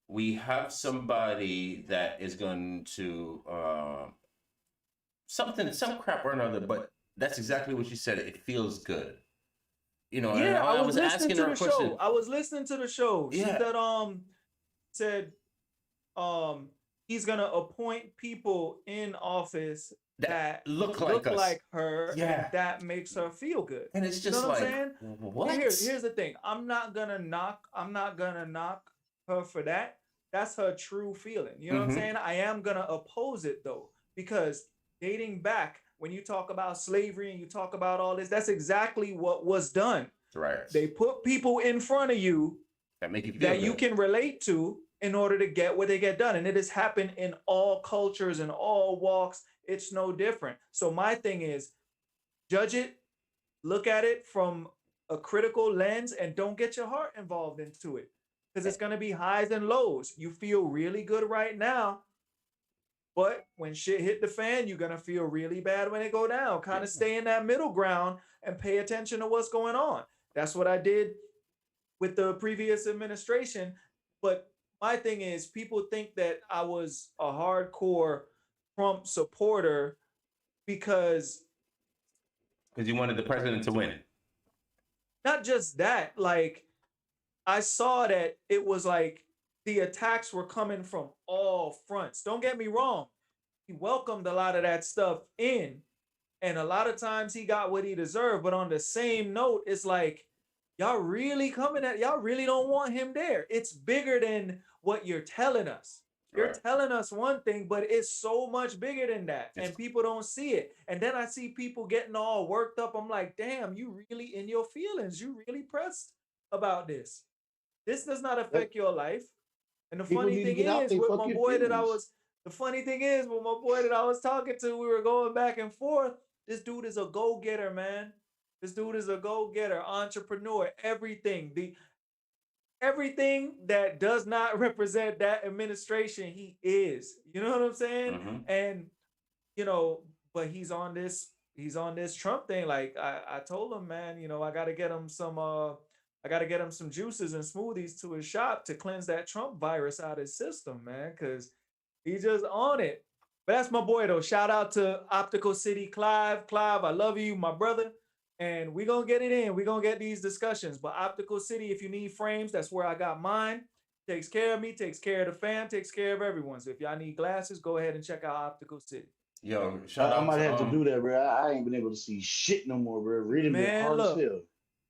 we have somebody that is going to some crap or another, but that's exactly what she said. It feels good. You know, Yeah, and I was listening asking to her a the question. show. I was listening to the show. She Yeah. said he's gonna appoint people in office that look look like us. like her, Yeah. and that makes her feel good. And it's You just know what like, I'm saying? what? Here's the thing. I'm not gonna knock her for that. That's her true feeling. You know what I'm saying? I am gonna oppose it though, because dating back, when you talk about slavery and you talk about all this, that's exactly what was done. Right. They put people in front of you that make you feel that good. you can relate to in order to get what they get done. And it has happened in all cultures and all walks. It's no different. So my thing is, judge it, look at it from a critical lens, and don't get your heart involved into it, because it's going to be highs and lows. You feel really good right now, but when shit hit the fan, you're going to feel really bad when it go down. Kind of stay in that middle ground and pay attention to what's going on. That's what I did with the previous administration. But my thing is, people think that I was a hardcore Trump supporter because you wanted the president to win. not just that, like, I saw that it was like the attacks were coming from all fronts. Don't get me wrong. He welcomed a lot of that stuff in, and a lot of times he got what he deserved. But on the same note, it's like, y'all really y'all really don't want him there. It's bigger than what you're telling us. You're telling us one thing, but it's so much bigger than that. And people don't see it. And then I see people getting all worked up. I'm like, damn, you really in your feelings. You really pressed about this. This does not affect your life. And the funny thing is, with my boy that I was talking to, we were going back and forth. This dude is a go-getter, man. This dude is a go-getter, entrepreneur, everything. Everything that does not represent that administration, he is. You know what I'm saying? And but he's on this Trump thing. Like I told him, man, I gotta get him some juices and smoothies to his shop to cleanse that Trump virus out of his system, man, because he's just on it. But that's my boy though. Shout out to Optical City Clive. Clive, I love you, my brother. And we're going to get it in. We're going to get these discussions. But Optical City, if you need frames, that's where I got mine. Takes care of me, takes care of the fam, takes care of everyone. So if y'all need glasses, go ahead and check out Optical City. Yo, shout out. I might have to do that, bro. I ain't been able to see shit no more, bro. Reading been hard as hell.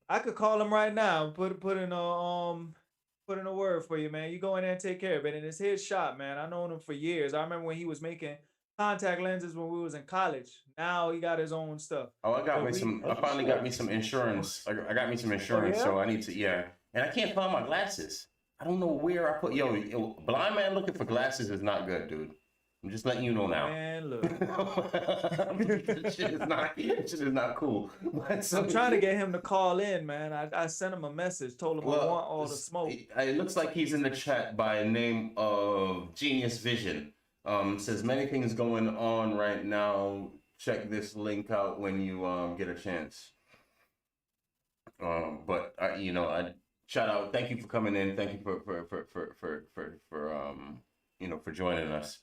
I could call him right now. Put in a word for you, man. You go in there and take care of it. And it's his shop, man. I known him for years. I remember when he was making contact lenses when we was in college. Now he got his own stuff. Oh, I finally got me some insurance. I got me some insurance, so I need to, and I can't find my glasses. I don't know where I put, yo, blind man looking for glasses is not good, dude. I'm just letting you know now. Man, look. shit is not cool. I'm trying to get him to call in, man. I sent him a message, told him I want all the smoke. It looks like he's in the chat by the name of Genius Vision. Says many things going on right now. Check this link out when you get a chance. But I shout out. Thank you for coming in. Thank you for joining us.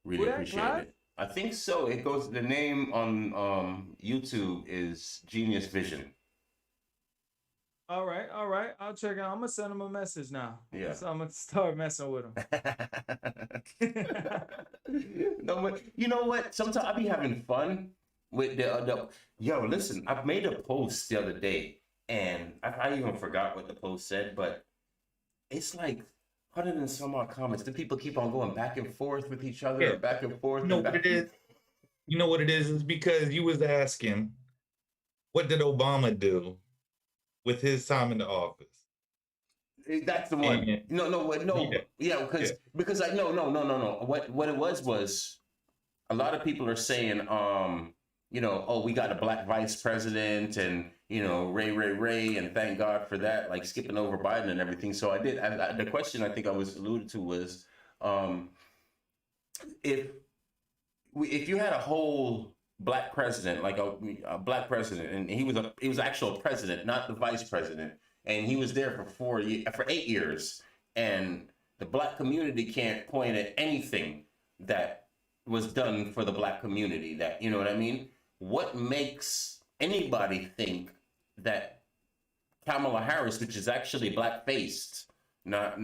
Really appreciate it. I think so. It goes. The name on YouTube is Genius Vision. All right. I'll check it out. I'm gonna send him a message now. Yeah. So I'm gonna start messing with him. No, but you know what? Sometimes I be having fun with the yo. Listen, I made a post the other day, and I even forgot what the post said, but it's like 100 and some odd comments. The people keep on going back and forth with each other, back and forth. You know what it is? You know what it is? It's because you was asking, what did Obama do with his time in the office? That's the one. And- No. Yeah, because I no. What it was a lot of people are saying, oh, we got a black vice president, and Ray, and thank God for that, like skipping over Biden and everything. So the question I think I was alluded to was, if you had a whole black president, like a black president, and he was actual president, not the vice president, and he was there for 8 years, and the black community can't point at anything that was done for the black community, that, you know what I mean? What makes anybody think that Kamala Harris, which is actually black-faced, not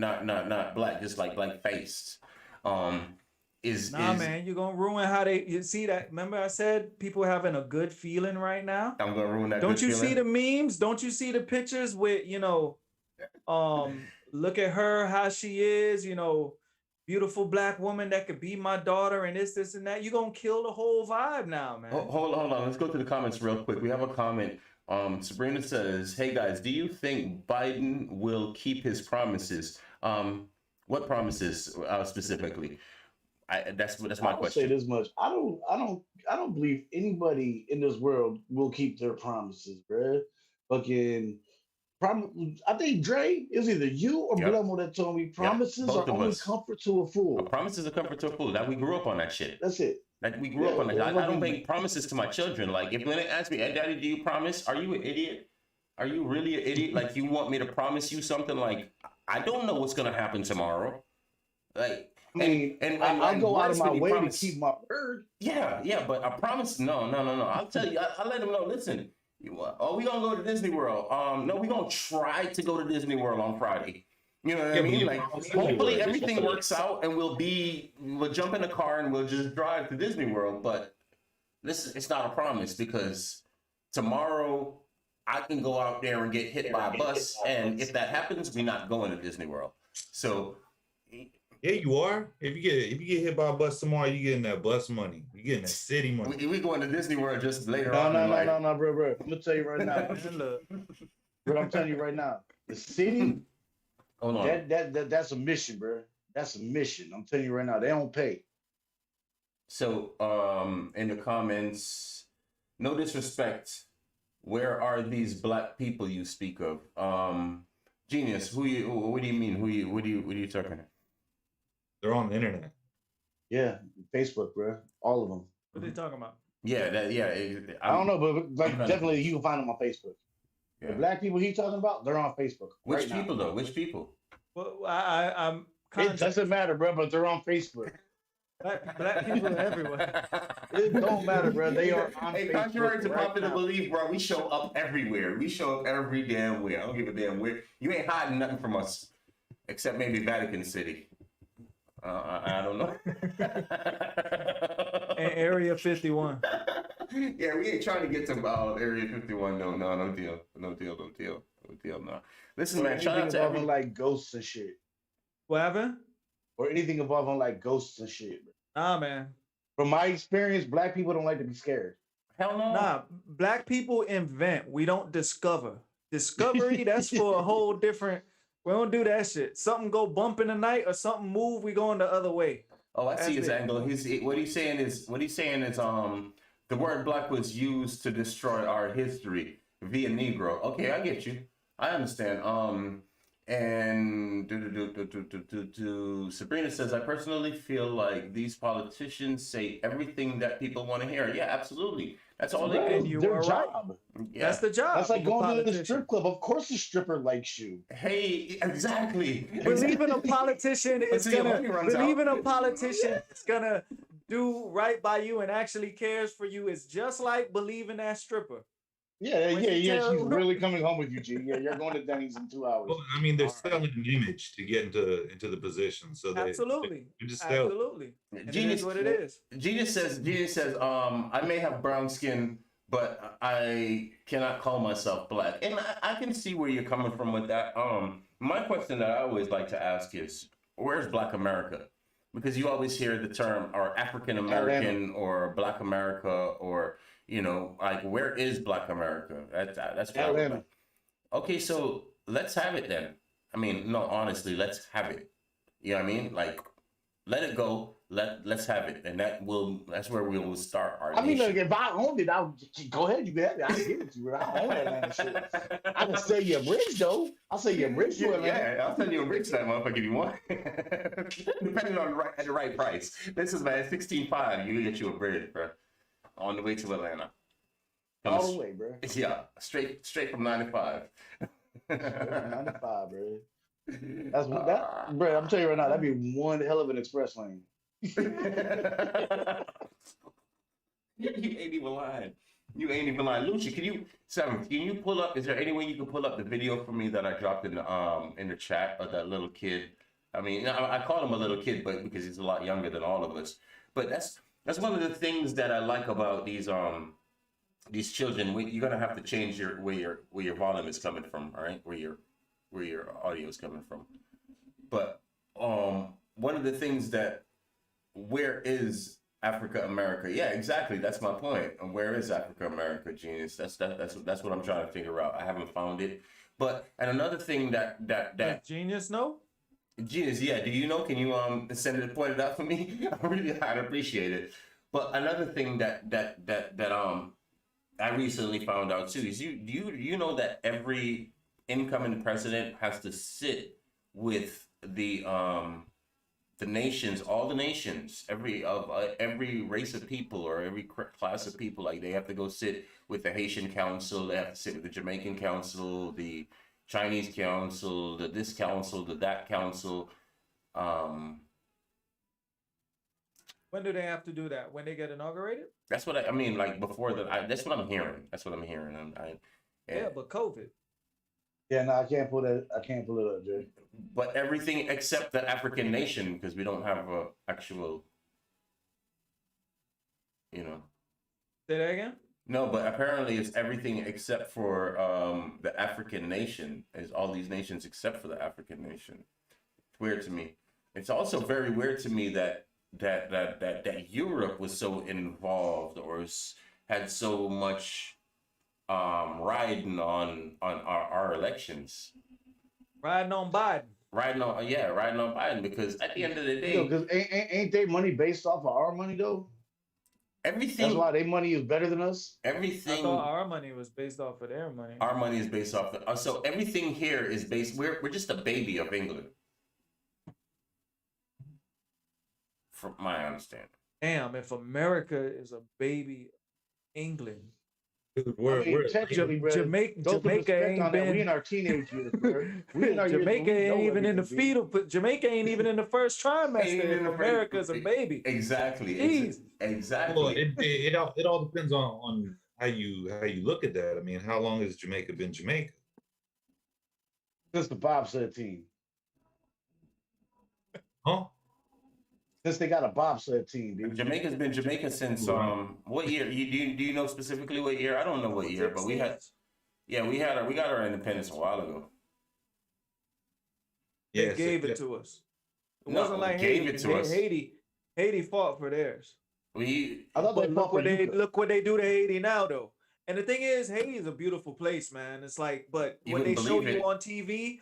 black, just like black-faced, man, you're gonna ruin how you see that. Remember I said people having a good feeling right now? I'm gonna ruin that. Don't you see the memes? Don't you see the pictures with, look at her, how she is, beautiful black woman that could be my daughter, and this and that. You're gonna kill the whole vibe now, man. Hold on. Let's go to the comments real quick. We have a comment. Sabrina says, "Hey guys, do you think Biden will keep his promises? What promises specifically?" That's my I'll question. say this much: I don't believe anybody in this world will keep their promises, bruh. Fucking. I think Dre, is either you or Blemo that told me promises are only comfort to a fool. A promise is a comfort to a fool. That we grew up on that shit. That's it. Like we grew up on that. I don't make promises to my children. Like if when they ask me, "Hey, Daddy, do you promise?" Are you an idiot? Are you really an idiot? Like you want me to promise you something? Like I don't know what's gonna happen tomorrow. Like I'll go out of my way to keep my word. Yeah, but I promise. No. I'll tell you. I'll let them know. Listen. We gonna go to Disney World. No, we gonna try to go to Disney World on Friday. You know what I mean? Like, hopefully everything works out, and we'll jump in a car and we'll just drive to Disney World. But it's not a promise, because tomorrow I can go out there and get hit by a bus, and if that happens, we're not going to Disney World. So. Yeah, you are. If you get hit by a bus tomorrow, you getting that bus money. You getting that city money. We going to Disney World just later on. No, bro. I'm gonna tell you right now. Bro, I'm telling you right now. The city. Hold on. That's a mission, bro. That's a mission. I'm telling you right now. They don't pay. So, in the comments, no disrespect. Where are these black people you speak of? Genius. What do you mean? What are you talking about? They're on the internet. Yeah, Facebook, bro. All of them. What are they talking about? Yeah, I don't know, but like definitely you can find them on Facebook. Yeah. The black people he's talking about, they're on Facebook. Which people though? Which people? Well, I'm it doesn't matter, bro, but they're on Facebook. Black people are everywhere. It don't matter, bro. They are on Facebook. Contrary to popular belief, bro, we show up everywhere. We show up every damn where. I don't give a damn where. You ain't hiding nothing from us, except maybe Vatican City. I don't know. And Area 51. Yeah, we ain't trying to get to Area 51. No deal. No. Listen, man, shout out to everyone like ghosts and shit. What happened? Or anything involving like ghosts and shit. Nah, man. From my experience, black people don't like to be scared. Hell no. Nah, black people invent. We don't discover. Discovery, that's for a whole different. We don't do that shit. Something go bump in the night or something move, we going the other way. Oh, I see his angle. What he's saying is the word black was used to destroy our history via Negro. Okay, I get you. I understand. And Sabrina says, I personally feel like these politicians say everything that people want to hear. Yeah, absolutely. That's all they do. Their job. Yeah. That's the job. That's like going to the strip club. Of course the stripper likes you. Hey, exactly. Believing a politician is gonna do right by you and actually cares for you is just like believing that stripper. Yeah. She's really coming home with you, G. Yeah, you're going to Denny's in 2 hours. Well, I mean, they're selling an image to get into the position. So absolutely. Genius, what it is. Genius says, I may have brown skin, but I cannot call myself black. And I can see where you're coming from with that. My question that I always like to ask is, where's Black America? Because you always hear the term or African American or Black America, or like, where is Black America? That's Atlanta. Okay, so let's have it then. I mean, no, honestly, let's have it. You know what I mean? Like, let it go. Let's have it, and that's where we will start our I mean, nation. like, if I owned it, I would go ahead. You can have it. I give it to you. Bro. I own Atlanta shit. I can sell you a bridge though. I'll sell you a bridge to Atlanta. Yeah, I'll send you a bridge that motherfucker if you want. Depending on the right price. This is man 16.5. You get you a bridge, bro. On the way to Atlanta. All the way, bro. Yeah, straight from 95. 95, bro. That's what that, bro. I'm telling you right now, that'd be one hell of an express lane. You ain't even lying. You ain't even lying. Lucci, can you pull up? Is there any way you can pull up the video for me that I dropped in the chat of that little kid? I mean, I call him a little kid, but because he's a lot younger than all of us. But that's one of the things that I like about these children. You're gonna have to change where your volume is coming from, all right? Where your audio is coming from. But one of the things that where is Africa America? Yeah, exactly. That's my point. And where is Africa America, Genius? That's what I'm trying to figure out. I haven't found it. But and another thing that Does Genius know? Genius, yeah. Do you know? Can you point it out for me? I'd appreciate it. But another thing that I recently found out too is you know that every incoming president has to sit with the nations, all the nations, every race of people or every class of people, like they have to go sit with the Haitian council, they have to sit with the Jamaican council, the Chinese council, the this council, the that council. When do they have to do that? When they get inaugurated? That's what I mean. Like before that, that's what I'm hearing. That's what I'm hearing. Yeah, but COVID. Yeah, no, I can't pull it up, Jay. But everything except the African nation, because we don't have a actual, you know. Say that again? No, but apparently it's everything except for the African nation. Is all these nations except for the African nation. It's weird to me. It's also very weird to me that Europe was so involved or had so much riding on our elections. Riding on Biden. Riding on Biden, because at the end of the day, because ain't their money based off of our money though? Everything. That's why their money is better than us. Everything. I thought our money was based off of their money. Our money is based off of so everything here is based. We're just a baby of England, from my understanding. Damn, if America is a baby of England. Technically, bro, Jamaica ain't been. We in our teenage years, bro. Jamaica ain't even in the fetal. Jamaica ain't even in the first trimester. If America's a baby. Exactly. Jeez. Exactly. Well, it all depends on how you look at that. I mean, how long has Jamaica been Jamaica? Since the bobsled team. Huh? Since they got a bobsled team, dude. Jamaica's been Jamaica since what year? Do you know specifically what year? I don't know what year, but we got our independence a while ago. They gave it to us. It wasn't like Haiti. It to us. Haiti fought for theirs. I thought they fought for look what they do to Haiti now, though. And the thing is, Haiti is a beautiful place, man. It's like, but when they show you on TV.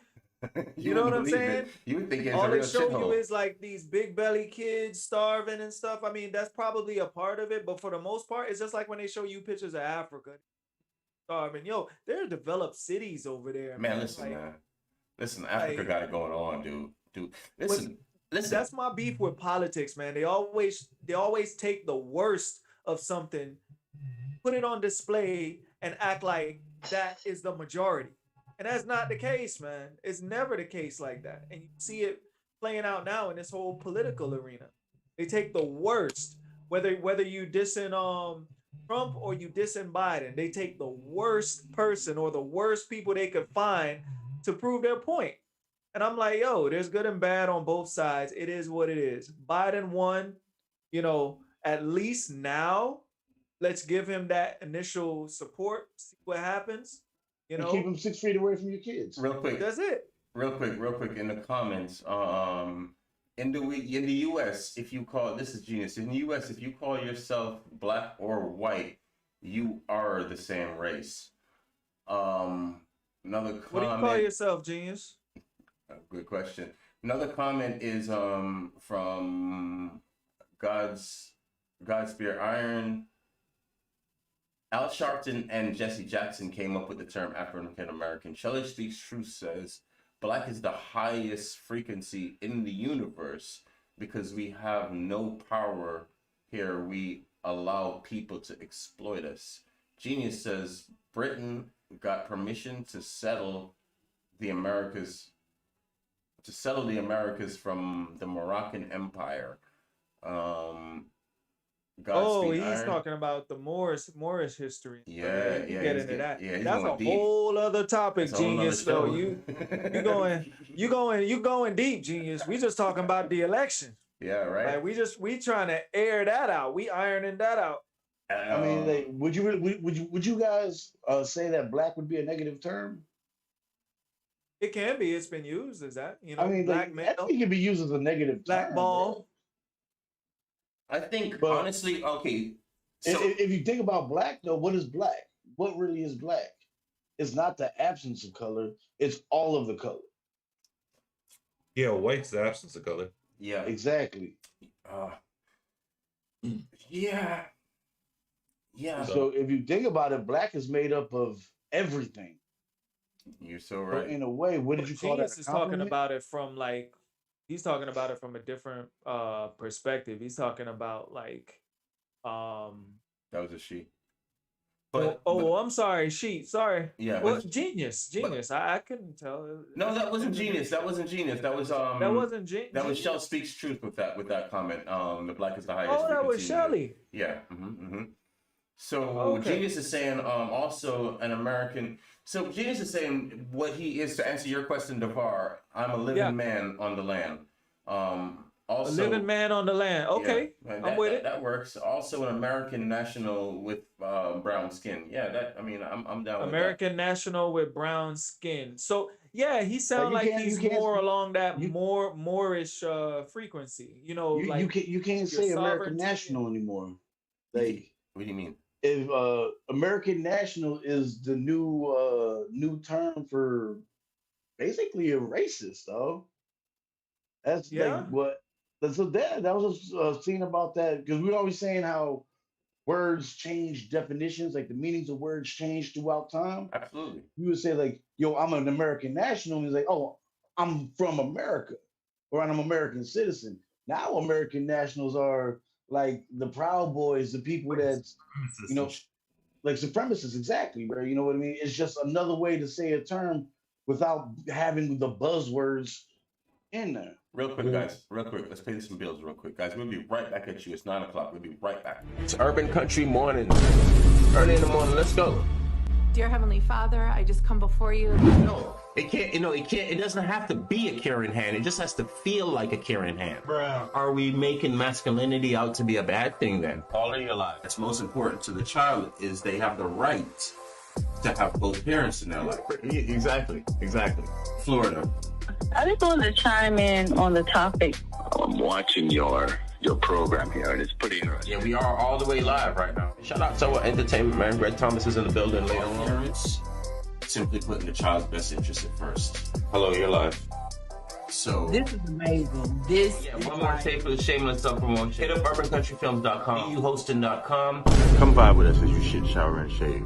You know what I'm saying? You would think it's all a real they show shithole. you is like these big belly kids starving and stuff. I mean, that's probably a part of it, but for the most part, it's just like when they show you pictures of Africa starving. Yo, there are developed cities over there. Man, listen, man. Listen, Africa got it going on, dude. Listen. That's my beef with politics, man. They always take the worst of something, put it on display, and act like that is the majority. And that's not the case, man. It's never the case like that. And you see it playing out now in this whole political arena. They take the worst, whether you dissing Trump or you dissing Biden, they take the worst person or the worst people they could find to prove their point. And I'm like, yo, there's good and bad on both sides. It is what it is. Biden won, at least now, let's give him that initial support, see what happens. And keep them 6 feet away from your kids. Real quick. That's it. Real quick in the comments. In the US, if you call this is genius. In the US, if you call yourself black or white, you are the same race. Another comment. What do you call yourself, genius? Good question. Another comment is from Godspear Iron. Al Sharpton and Jesse Jackson came up with the term African American. Shelley Speaks Truth says black is the highest frequency in the universe because we have no power here. We allow people to exploit us. Genius says Britain got permission to settle the Americas from the Moroccan Empire. He's talking about the Moorish history. Yeah, you get into that. Yeah, that's a whole other topic, Genius. So you going deep, Genius. We just talking about the election. Yeah, right. Like we trying to air that out. We ironing that out. I mean, like, would you guys say that black would be a negative term? It can be. It's been used as that. You know, I mean, black like, I think it can be used as a negative black term, ball. bro. I think, But honestly, okay. So, if you think about black, though, what is black? What really is black? It's not the absence of color. It's all of the color. Yeah, white's the absence of color. yeah. Exactly. Yeah. Yeah. So if you think about it, black is made up of everything. You're so So right. in a way, what did you call that? Genius is talking about it from like he's talking about it from a different perspective. He's talking about like That was a she. But, I'm sorry, sorry. Yeah. Well, but- genius. I couldn't tell. no, that wasn't Genius. That wasn't Genius. That was That wasn't genius. That was Shell Speaks Truth with that comment. The black is the highest. Oh, that was frequency. Shelley. Yeah. So Okay. Genius is saying also an American. So Genius is saying what he is, to answer your question, Devar. I'm a living man on the land. Also, A living man on the land. Okay, yeah, I'm with it. That works. Also an American national with brown skin. Yeah, I'm down American national with brown skin. So yeah, he sounds like he's you can't- more along that you- Moorish frequency. You know, like you can't say your American sovereignty. national anymore. with that. Like, What do you mean? if American national is the new term for basically a racist, though. That's Yeah. like what. So that was a scene about that, because we're always saying how words change definitions, like the meanings of words change throughout time. Absolutely. You would say like, "Yo, I'm an American national," and he's like, "Oh, I'm from America," or "I'm an American citizen." Now American nationals are like the Proud Boys, the people that's, you know, like supremacists, exactly, bro. You know what I mean? It's just another way to say a term without having the buzzwords in there. Real quick, guys. Real quick. Let's pay some bills real quick. Guys, we'll be right back at you. It's 9 o'clock. We'll be right back. It's Urban Country Morning. Early in the morning, let's go. Dear Heavenly Father, I just come before you. No, it can't, it doesn't have to be a caring hand. It just has to feel like a caring hand. Bruh. Are we making masculinity out to be a bad thing then? All of your life. That's most important to the child is they have the right to have both parents in their life. Exactly. Florida. I just wanted to chime in on the topic. I'm watching your program here, and it's pretty interesting. Yeah, we are all the way live right now. Shout out to our entertainment man. Red Thomas is in the building later on. Parents simply putting the child's best interest at first. Hello, you're live. So This is amazing. This Yeah, is one more like, tape for the shameless self-promotion. Hit up urbancountryfilms.com, euhosting.com. Come by with us as you shit, shower, and shave.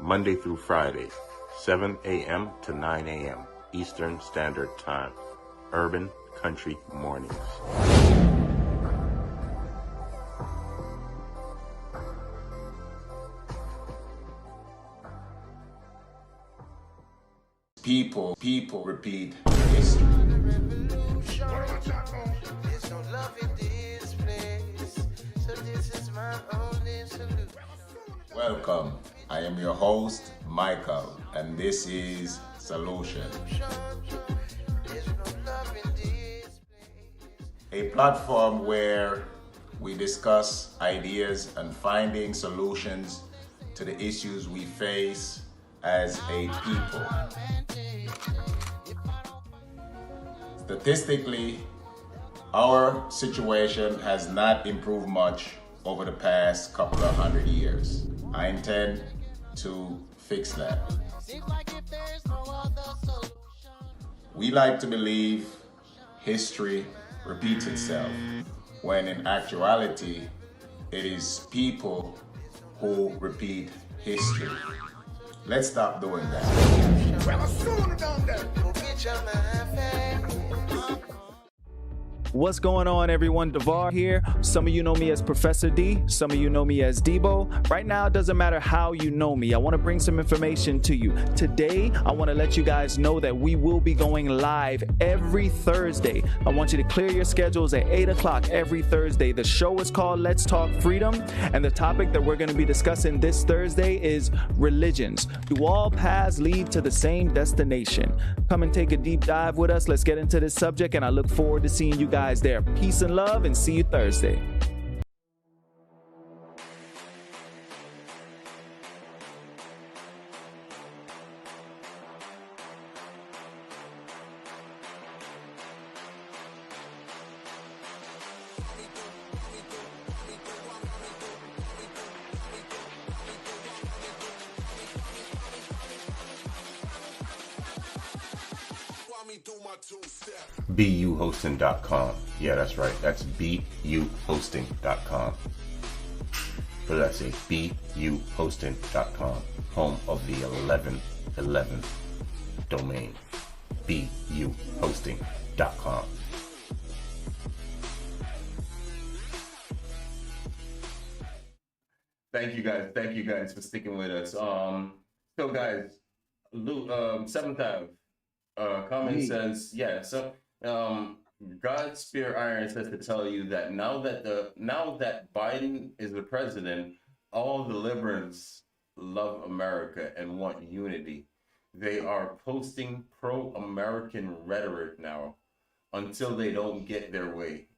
Monday through Friday, 7 a.m. to 9 a.m. Eastern Standard Time. Urban Country Mornings. People repeat history. Welcome. I am your host, Michael, and this is Solution. A platform where we discuss ideas and finding solutions to the issues we face as a people. Statistically, our situation has not improved much over the past couple of 100 years. I intend to fix that. We like to believe history repeats itself, when in actuality, it is people who repeat history. Let's stop doing that. What's going on, everyone? Devar here. Some of you know me as Professor D. Some of you know me as Debo. Right now, it doesn't matter how you know me. I want to bring some information to you. Today, I want to let you guys know that we will be going live every Thursday. I want you to clear your schedules at 8 o'clock every Thursday. The show is called Let's Talk Freedom, and the topic that we're going to be discussing this Thursday is religions. Do all paths lead to the same destination? Come and take a deep dive with us. Let's get into this subject, and I look forward to seeing you guys there. Peace and love, and see you Thursday. buhosting.com. Yeah, that's right. That's buhosting.com. What did I say? buhosting.com. Home of the 1111 domain. buhosting.com. Thank you guys for sticking with us. So guys, Seventh Ave comment says, yeah, so God Spear Iron says to tell you that now that Biden is the president, all the liberals love America and want unity. They are posting pro-American rhetoric now until they don't get their way.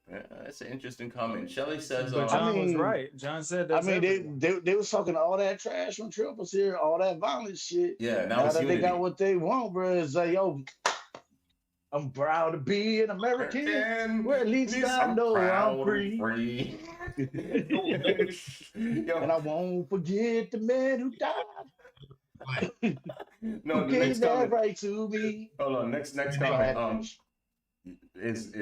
That's an interesting comment. Shelley says, but John was right. John said that's they was talking all that trash from Trump was here, all that violent shit. Yeah, now that unity. they got what they want, bro, it's like, yo, I'm proud to be an American. Where at least I know I'm free. And I won't forget the man who died. No, who gave that right to me. Hold on, next comment. Is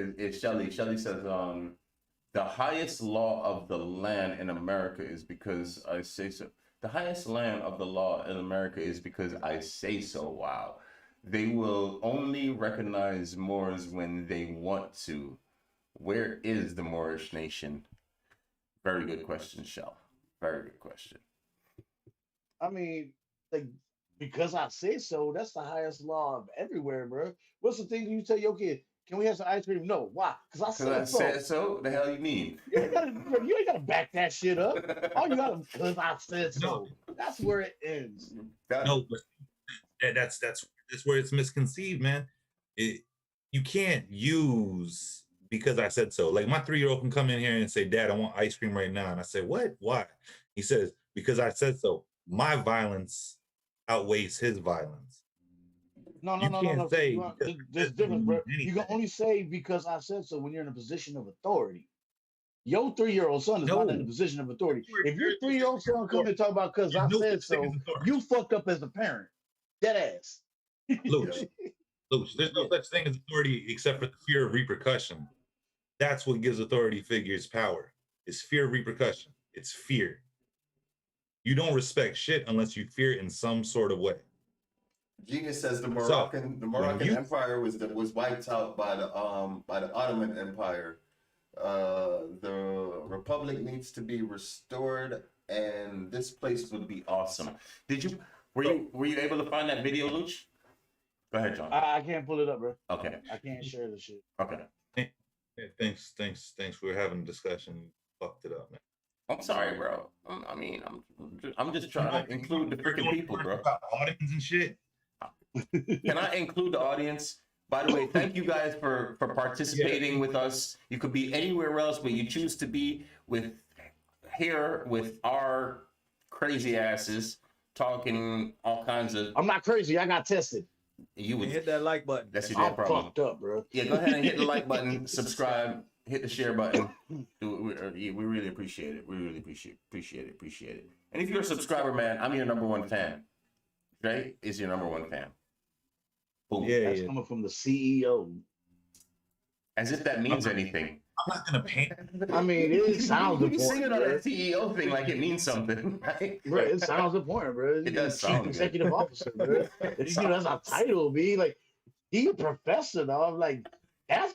Shelley. Shelley says, the highest law of the land in America is because I say so. The highest land of the law in America is because I say so. Wow. They will only recognize Moors when they want to. Where is the Moorish nation? Very good question, Shell. Very good question. I mean, like, because I say so, that's the highest law of everywhere, bro. What's the thing you tell your kid? Can we have some ice cream? No. Why? Because I said so. The hell you mean? You ain't gotta back that shit up. All you gotta, because I said so. That's where it ends. No, but that's where it's misconceived, man. You can't use because I said so. Like my 3-year-old can come in here and say, "Dad, I want ice cream right now," and I say, "What? Why?" He says, "Because I said so. My violence outweighs his violence." No. Say there's difference, bro. You can only say because I said so when you're in a position of authority. Your 3-year-old son is not in a position of authority. If your 3-year-old son come and talk about because I said so, you fucked up as a parent. Dead ass. Luch, there's no such thing as authority except for the fear of repercussion. That's what gives authority figures power. It's fear of repercussion. It's fear. You don't respect shit unless you fear it in some sort of way. Genius says the Moroccan Empire was wiped out by the Ottoman Empire. The Republic needs to be restored, and this place would be awesome. Were you able to find that video, Luch? Go ahead, John. I can't pull it up, bro. Okay. I can't share the shit. Okay. Hey, thanks. We're having a discussion. Fucked it up, man. I'm sorry, bro. I'm just trying to include the freaking people, bro. Audience and shit. Can I include the audience? By the way, thank you guys for participating with us. You could be anywhere else, but you choose to be here with our crazy asses talking all kinds of. I'm not crazy. I got tested. You would hit that like button. That's your damn problem. Fucked up, bro. Yeah, go ahead and hit the like button, subscribe, hit the share button. We really appreciate it. We really appreciate it. And if you're a subscriber, man, I'm your #1 fan. Dre is your #1 fan. Boom. Yeah, That's yeah. coming from the CEO. As if that means anything. I'm not gonna pant. I mean, it sounds You sing it important, on bro. that CEO thing like it means something, right? Bro, it sounds important, bro. It does Chief sound good. executive officer, bro. It You know, that's our sounds- title, be like he a professor, dog. Like that's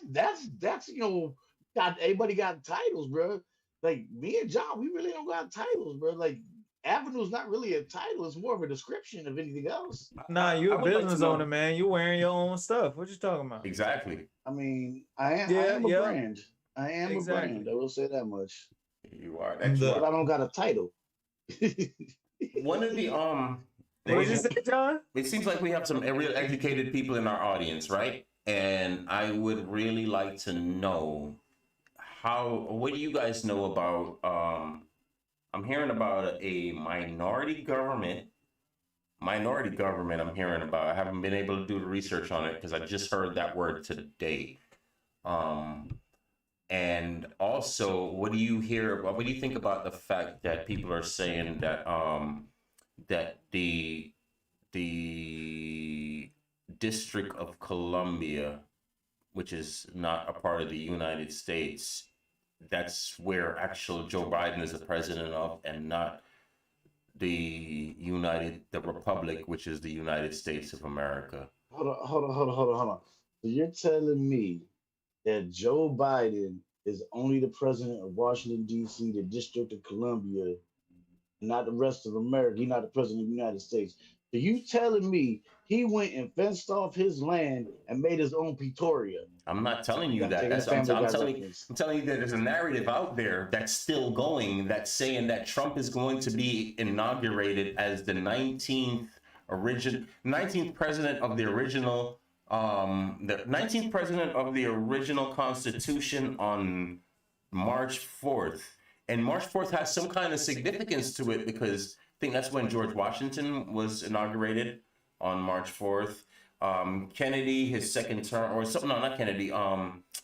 you know, got everybody got titles, bro. Like me and John, we really don't got titles, bro. Like Avenue's not really a title; it's more of a description of anything else. Nah, you I a would like to business know- owner, man. You wearing your own stuff. What you talking about? Exactly. I mean, I am Yeah, a yeah. brand. I am Exactly. a brand. I will say that much. You are. And That you the- But are. I don't got a title. One of the What did you say, John? it seems like we have some real educated people in our audience, right? And I would really like to know what do you guys know about I'm hearing about a minority government I'm hearing about. I haven't been able to do the research on it because I just heard that word today. And also, what do you think about the fact that people are saying that that the District of Columbia, which is not a part of the United States, that's where actual Joe Biden is the president of, and not the Republic, which is the United States of America. Hold on. So you're telling me that Joe Biden is only the president of Washington, D.C., the District of Columbia, not the rest of America. He's not the president of the United States. So you telling me he went and fenced off his land and made his own Pretoria? I'm not telling you Yeah, that. taking That's, the I'm Family Guy telling reference. you that there's a narrative out there that's still going that's saying that Trump is going to be inaugurated as the 19th president of the original Constitution on March 4th. And March 4th has some kind of significance to it because I think that's when George Washington was inaugurated on March 4th. Kennedy, his second term, or something, no, not Kennedy,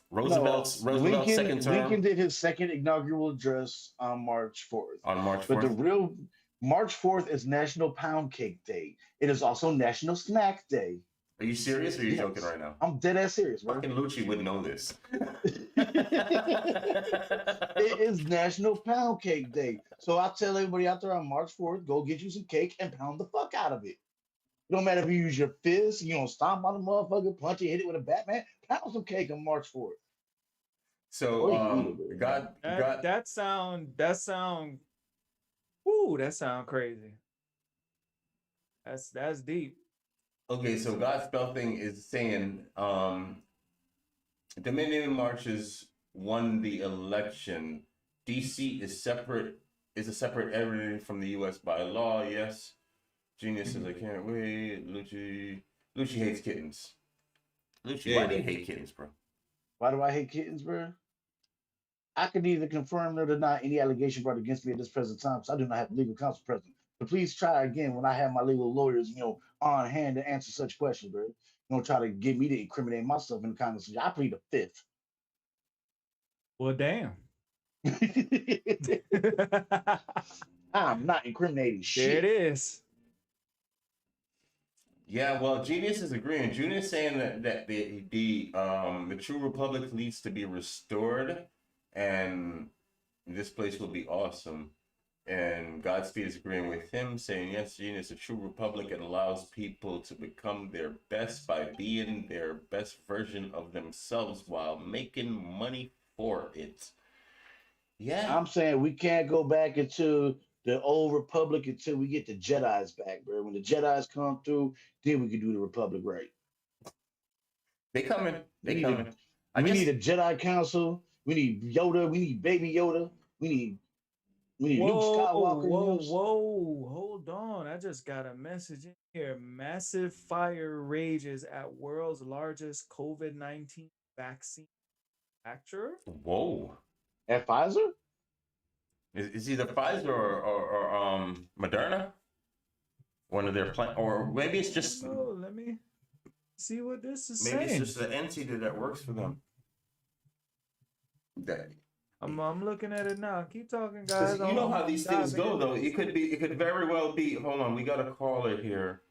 Roosevelt's second term. Lincoln did his second inaugural address on March 4th. On March 4th. But the real March 4th is National Pound Cake Day. It is also National Snack Day. Are you serious or are you joking right now? I'm dead ass serious, bro. Fucking Lucci would know this. It is National Pound Cake Day. So I tell everybody out there on March 4th, go get you some cake and pound the fuck out of it. It don't matter if you use your fist, you don't stomp on the motherfucker, punch it, hit it with a bat, man. Pound some cake on March 4th. So that sound crazy. That's deep. Okay, so Godspell thing is saying Dominion marches won the election. DC is a separate entity from the US by law, yes. Genius says I can't wait. Lucci hates kittens. Lucci, why do you hate kittens, bro? Why do I hate kittens, bro? I can neither confirm nor deny any allegation brought against me at this present time, because I do not have legal counsel present. But please try again when I have my legal lawyers, on hand to answer such questions, bro. Don't try to get me to incriminate myself in the comments. I plead the fifth. Well, damn. I'm not incriminating shit. There it is. Yeah, well, Genius is agreeing. Genius is saying that the true republic needs to be restored, and this place will be awesome. And Godspeed is agreeing with him, saying, yes, Genius, a true republic, it allows people to become their best by being their best version of themselves while making money for it. Yeah. I'm saying we can't go back into the old republic until we get the Jedis back, bro. When the Jedis come through, then we can do the republic right. They coming. We need a Jedi Council. We need Yoda. We need Baby Yoda. We need Luke Skywalker. Whoa, hold on. I just got a message in here. Massive fire rages at world's largest COVID-19 vaccine manufacturer. Whoa. At Pfizer? Is either Pfizer or Moderna? One of their plans, or maybe it's just. Oh, let me see what this is saying. Maybe it's just the entity that works for them. I'm looking at it now. Keep talking, guys. You know how these things go, though. It could very well be. Hold on, we got a caller here.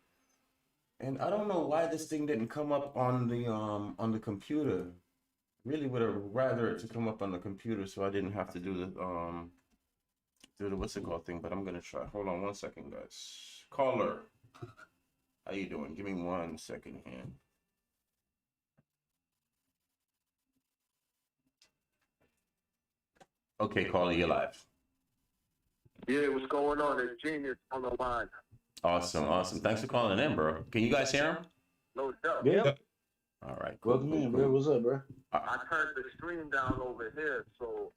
And I don't know why this thing didn't come up on the computer. Really would have rather it to come up on the computer so I didn't have to do the what's it called thing, but I'm gonna try. Hold on 1 second, guys. Caller. How you doing? Give me 1 second here. Okay, caller, you're live. Yeah, what's going on? It's Genius on the line. Awesome. Thanks for calling in, bro. Can you guys hear him? No doubt. Yeah. All right. Cool, Welcome in, bro. cool. What's up, bro? I turned the stream down over here, so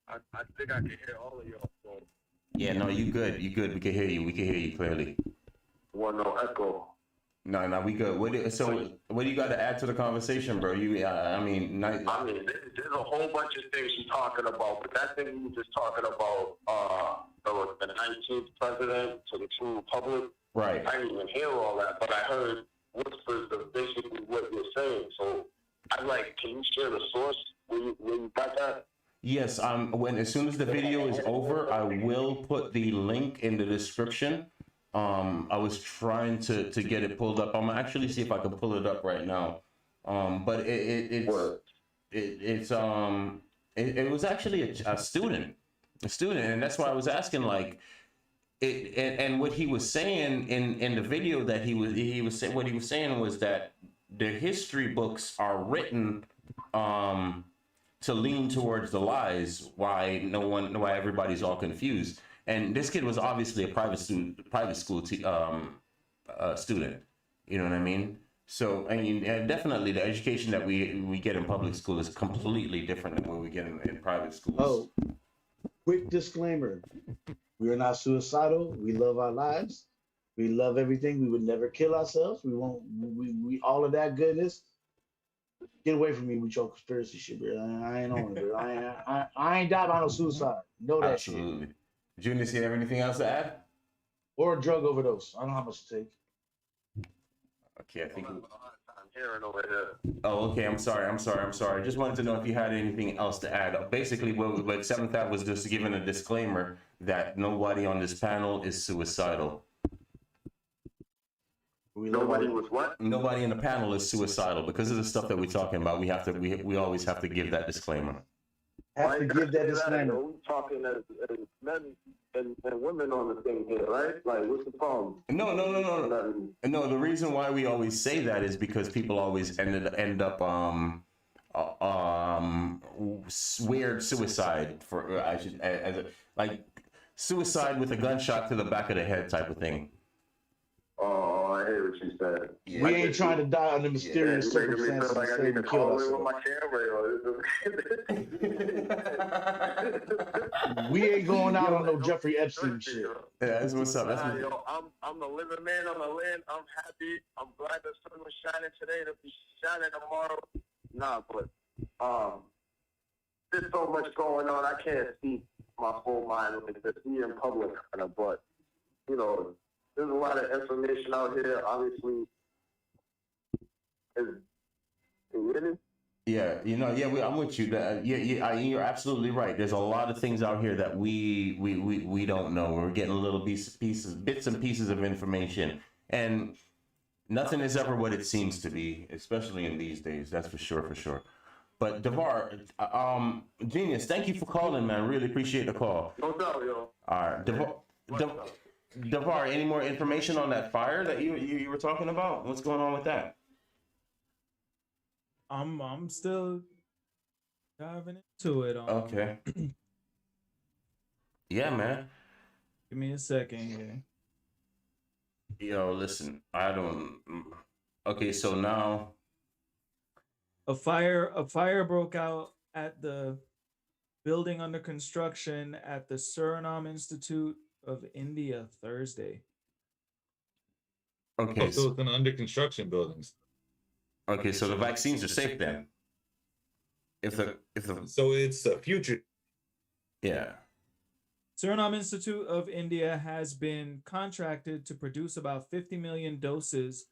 I think I can hear all of y'all. So. Yeah, no, you good. We can hear you. We can hear you clearly. No echo. No, we good. What do you got to add to the conversation, bro? There's a whole bunch of things you're talking about, but that thing you were just talking about, the 19th president to the true republic. Right. I didn't even hear all that, but I heard whispers of basically what you're saying. So can you share the source where you got that? Yes. As soon as the video is over, I will put the link in the description. I was trying to get it pulled up. I'm actually see if I can pull it up right now. But it was actually a student, and that's why I was asking and what he was saying in the video that he was saying, what he was saying was that the history books are written to lean towards the lies, why everybody's all confused. And this kid was obviously a private school student. You know what I mean? So, I mean, definitely the education that we get in public school is completely different than what we get in private schools. Oh, quick disclaimer. We are not suicidal. We love our lives. We love everything. We would never kill ourselves. We won't, we all of that goodness. Get away from me with your conspiracy shit, bro. I ain't on it, bro. I ain't died by no suicide. Know that Absolutely. shit. Junior, you have anything else to add? Or a drug overdose. I don't know how much to take. Okay, I think. I'm hearing over here. Oh, okay. I'm sorry. I just wanted to know if you had anything else to add. Basically, what Seventh Ave was just giving a disclaimer that nobody on this panel is suicidal. Nobody was what? Nobody in the panel is suicidal because of the stuff that we're talking about. We always have to give that disclaimer. Have to give that disclaimer. We're talking as men and women on the thing here, right? Like, what's the problem? No. No, the reason why we always say that is because people always end up weird suicide like suicide with a gunshot to the back of the head type of thing. Oh, I hear what you said. Yeah. We ain't trying to die under mysterious circumstances. Like I need to call in with my camera. We ain't going out on no Jeffrey Epstein shit. Yeah, that's what's up. Yo, I'm the living man on the land. I'm happy. I'm glad the sun was shining today. It'll be shining tomorrow. Nah, but there's so much going on. I can't speak my full mind with this in public, but you know. There's a lot of information out here, obviously. Can you hear me? Yeah, I'm with you. You're absolutely right. There's a lot of things out here that we don't know. We're getting little bits and pieces of information, and nothing is ever what it seems to be, especially in these days. That's for sure. But Devar, Genius, thank you for calling, man. Really appreciate the call. No doubt, yo. All right, Devar, any more information on that fire that you were talking about? What's going on with that? I'm still diving into it. Okay. Yeah, man. Give me a second here. Yo, listen, I don't. Okay, so now a fire broke out at the building under construction at the Suriname Institute of India Thursday. Okay, so it's in under construction buildings. Okay, so the vaccines are safe then. So it's a future. Yeah. Suriname Institute of India has been contracted to produce about 50 million doses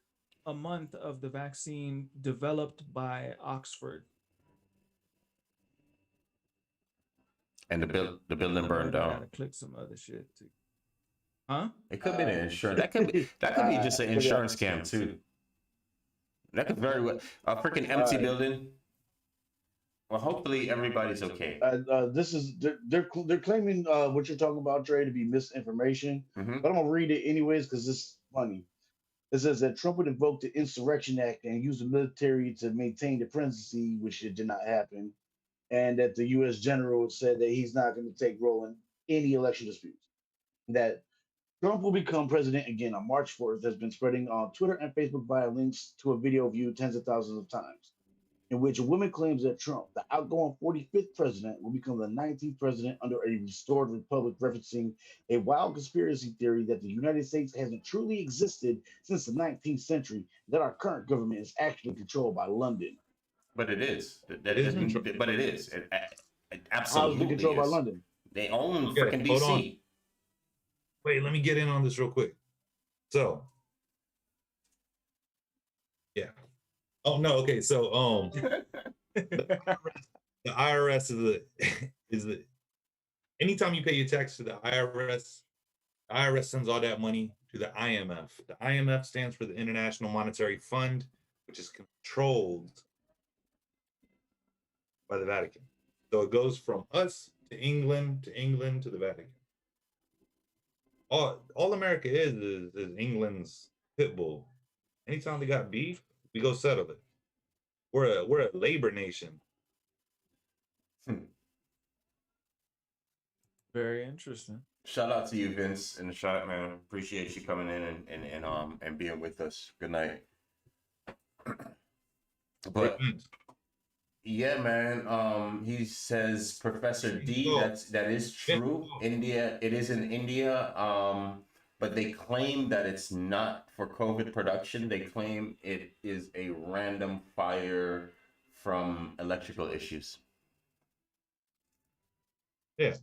a month of the vaccine developed by Oxford. And the building burned down. Gotta click some other shit too. Huh? It could be an insurance. That could be just an insurance scam too. That could very well a freaking empty building. Well, hopefully everybody's okay. This is they're claiming what you're talking about, Trey, to be misinformation. Mhm. But I'm gonna read it anyways because it's funny. It says that Trump would invoke the Insurrection Act and use the military to maintain the presidency, which it did not happen, and that the U.S. general said that he's not going to take role in any election disputes. That Trump will become president again on March 4th has been spreading on Twitter and Facebook via links to a video viewed tens of thousands of times, in which a woman claims that Trump, the outgoing 45th president, will become the 19th president under a restored republic, referencing a wild conspiracy theory that the United States hasn't truly existed since the 19th century, that our current government is actually controlled by London. But it is. But it is. It absolutely How is it controlled by is. London? They own Okay, freaking hold on. DC. Wait, let me get in on this real quick. So, yeah. Oh no. Okay. So, the IRS is the anytime you pay your tax to the IRS sends all that money to the IMF. The IMF stands for the International Monetary Fund, which is controlled by the Vatican. So it goes from us to England to the Vatican. All America is England's pit bull. Anytime they got beef, we go settle it. We're a labor nation. Very interesting. Shout out to you, Vince, in the shot, man. Appreciate you coming in and being with us. Good night. But yeah, man. He says Professor D. That is true. India. It is in India. But they claim that it's not for COVID production. They claim it is a random fire from electrical issues. Yeah,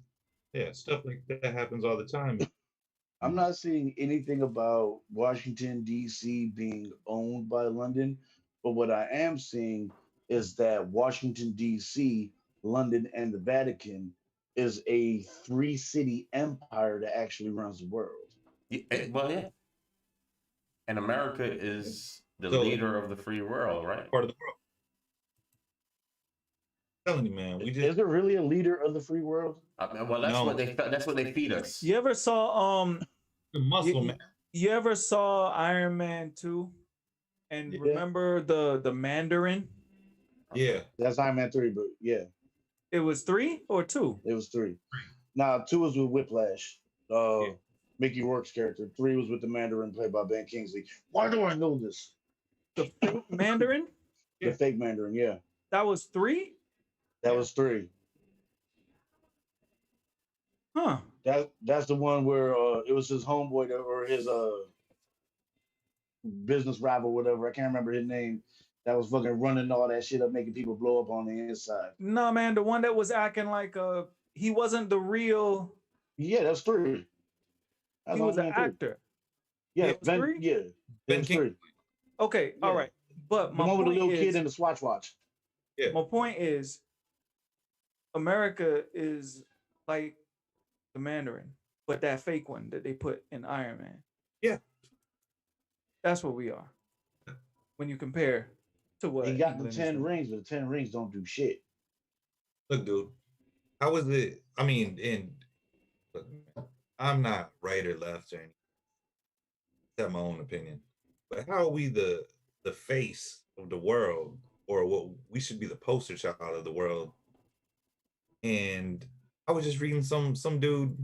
stuff like that happens all the time. I'm not seeing anything about Washington, D.C. being owned by London, but what I am seeing is that Washington, D.C., London, and the Vatican is a 3-city empire that actually runs the world. Yeah. And America is the leader of the free world, right? Part of the world. I'm telling you, man. Is there really a leader of the free world? Well, that's what they feed us. You ever saw the muscle man? You ever saw Iron Man 2? And remember the Mandarin? Yeah, that's Iron Man 3, but yeah, it was 3 or 2. It was 3. Now 2 was with Whiplash. Mickey Rourke's character. 3 was with the Mandarin played by Ben Kingsley. Why do I know this? The fake Mandarin? The fake Mandarin, yeah. That was 3? That was 3. Huh. That's the one where it was his homeboy or his business rival, whatever. I can't remember his name. That was fucking running all that shit up, making people blow up on the inside. No, man, the one that was acting like he wasn't the real. Yeah, that's 3. He was an actor. Yeah, Ben. 3? Yeah, Ben Kingsley. Okay, all right. But the one with the little kid in the Swatch watch. Yeah. My point is, America is like the Mandarin, but that fake one that they put in Iron Man. Yeah. That's what we are. When you compare to what he got the 10 rings, but the 10 rings don't do shit. Look, dude, how is it? I mean, look, I'm not right or left or anything. I have my own opinion. But how are we the face of the world, or what we should be the poster child of the world? And I was just reading some dude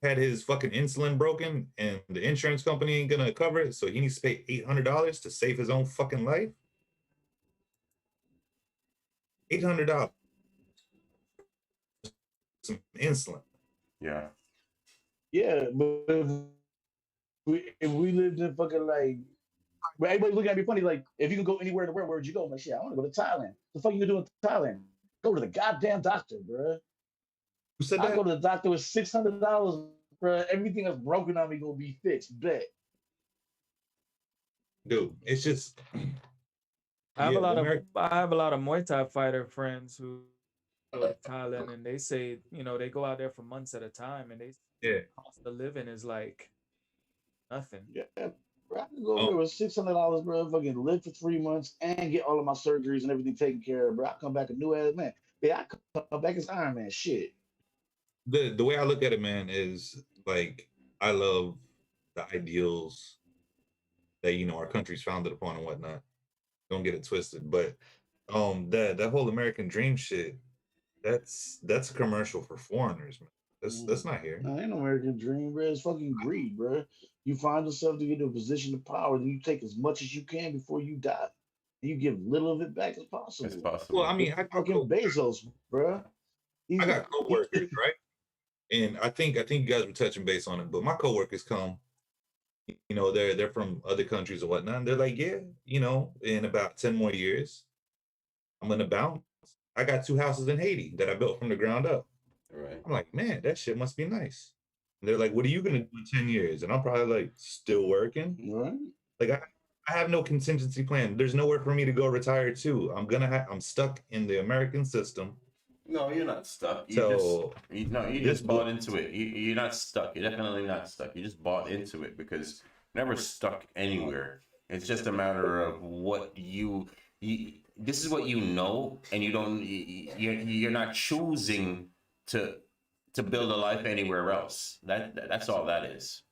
had his fucking insulin broken and the insurance company ain't gonna cover it, so he needs to pay $800 to save his own fucking life. $800. Some insulin. Yeah. Yeah, but if we lived in fucking like, but everybody's looking at me funny. Like, if you can go anywhere in the world, where would you go? I'm like, shit, I want to go to Thailand. The fuck you gonna do in Thailand? Go to the goddamn doctor, bro. Who said I that? go to the doctor with $600, bro. Everything that's broken on me gonna be fixed. Bet. Dude, it's just. I have a lot of Muay Thai fighter friends who go to Thailand, and they say, they go out there for months at a time, and they cost of living is like Nothing. Yeah, bro, I can go there with $600, bro. Fucking live for 3 months and get all of my surgeries and everything taken care of, bro. I come back a new ass man. Yeah, I come back as Iron Man. Shit. The way I look at it, man, is like I love the ideals that our country's founded upon and whatnot. Don't get it twisted, but that whole American dream shit, that's a commercial for foreigners, man. That's not here. Nah, ain't no American dream, bro. It's fucking greed, bro. You find yourself to get to a position of power, then you take as much as you can before you die. And you give little of it back as possible. It's possible. Well, I mean, I fucking Bezos, bro. got coworkers, right? And I think you guys were touching base on it, but my coworkers come, they're from other countries or whatnot, and they're like, yeah, in about 10 more years, I'm gonna bounce. I got 2 houses in Haiti that I built from the ground up. Right. I'm like, man, that shit must be nice. And they're like, what are you gonna do in 10 years? And I'm probably like, still working. Right. Like I have no contingency plan. There's nowhere for me to go retire to. I'm stuck in the American system. No, you're not stuck. You just bought into it. You're not stuck. You're definitely not stuck. You just bought into it because you're never stuck anywhere. It's just a matter of what you this is what you know, and you're not choosing to build a life anywhere else. That's all that is.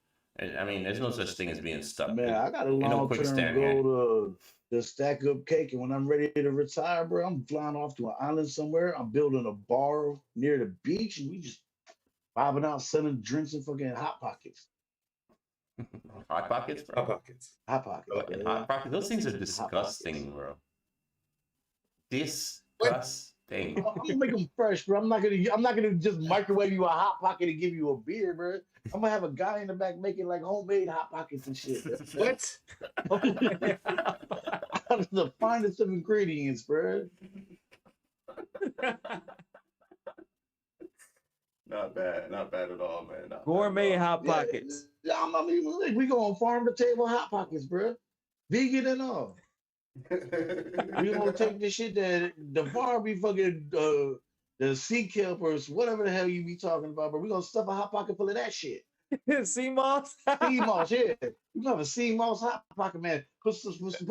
I mean, there's no such thing as being stuck. Man, I got a long-term goal to stack up cake, and when I'm ready to retire, bro, I'm flying off to an island somewhere. I'm building a bar near the beach, and we just vibing out, selling drinks and fucking hot pockets. Hot pockets, bro. Hot pockets. Hot pockets. Fucking hot pockets. Those things are disgusting, bro. Disgusting. I'm gonna make them fresh, bro. I'm not gonna just microwave you a hot pocket and give you a beer, bro. I'm gonna have a guy in the back making like homemade hot pockets and shit. What? Out of the finest of ingredients, bro. Not bad at all, man. Gourmet hot pockets. Yeah, I'm not even like we go on farm to table hot pockets, bro. Vegan and all. We gonna take this shit that the bar be fucking the sea kelp or whatever the hell you be talking about, but we gonna stuff a hot pocket full of that shit. Sea moss? Sea moss, yeah. You gonna have a sea moss hot pocket, man. Put